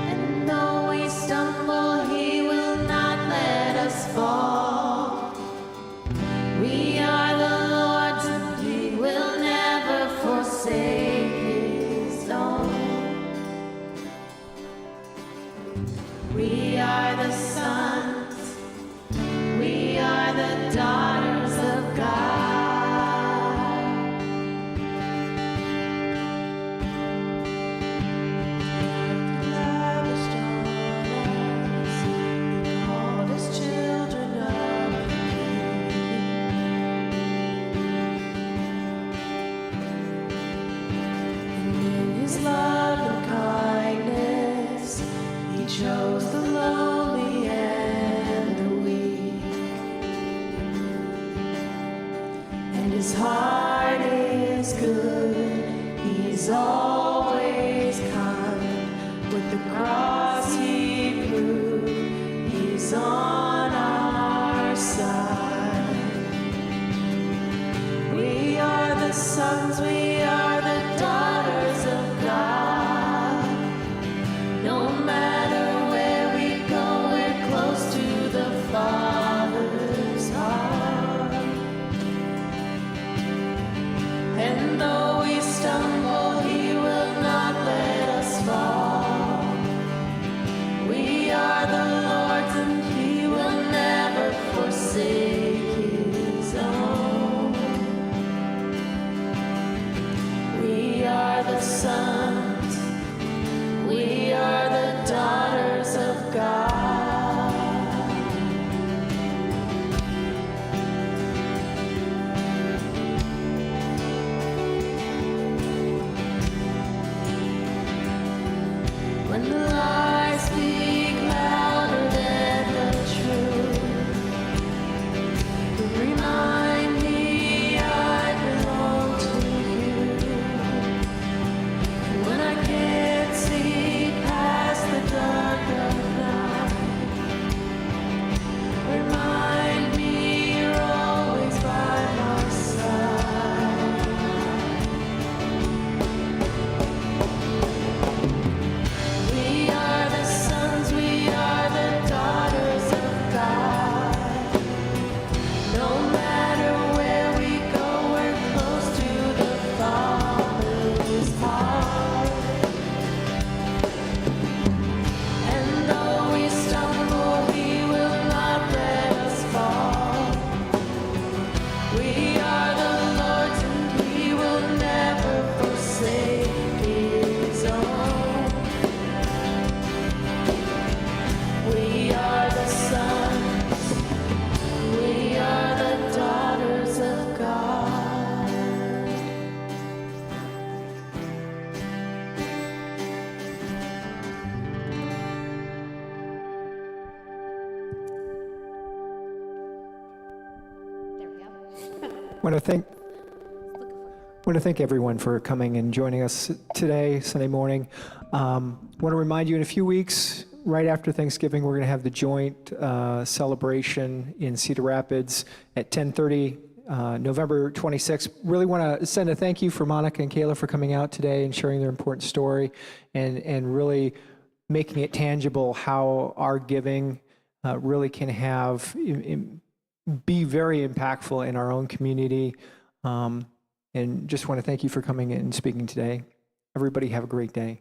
And though we stumble, he will not let us fall. We are the Lord's, and he will never forsake his own. We are the sons, we are the daughters of God. Love has drawn us, called us children of the And in his love and kindness, he chose the lowly and the weak. His heart is good, He's always kind. With the cross He proved, He's on our side. We are the sons, we are the daughters of God. No matter where we go, we're close to the Father's heart. And though we stumble, He will not let us fall. We are the Lord's and He will never forsake His own. We are the sons, we are the daughters of God. When the lies speak louder than the truth, remind me I belong to you. When I can't see past the dark of night, remind me you're always by my side. We are the sons, we are the daughters of God. No matter where we go, we're close to the Father's heart. And though we stumble, He will not let us fall. We are the Lord's and He will never forsake His own. We are the sons, we are the daughters of God.
Want to thank everyone for coming and joining us today, Sunday morning. Want to remind you, in a few weeks, right after Thanksgiving, we're going to have the joint celebration in Cedar Rapids at 10:30, November 26th. Really want to send a thank you for Monica and Kayla for coming out today and sharing their important story and really making it tangible how our giving really can be very impactful in our own community. And just want to thank you for coming and speaking today. Everybody have a great day.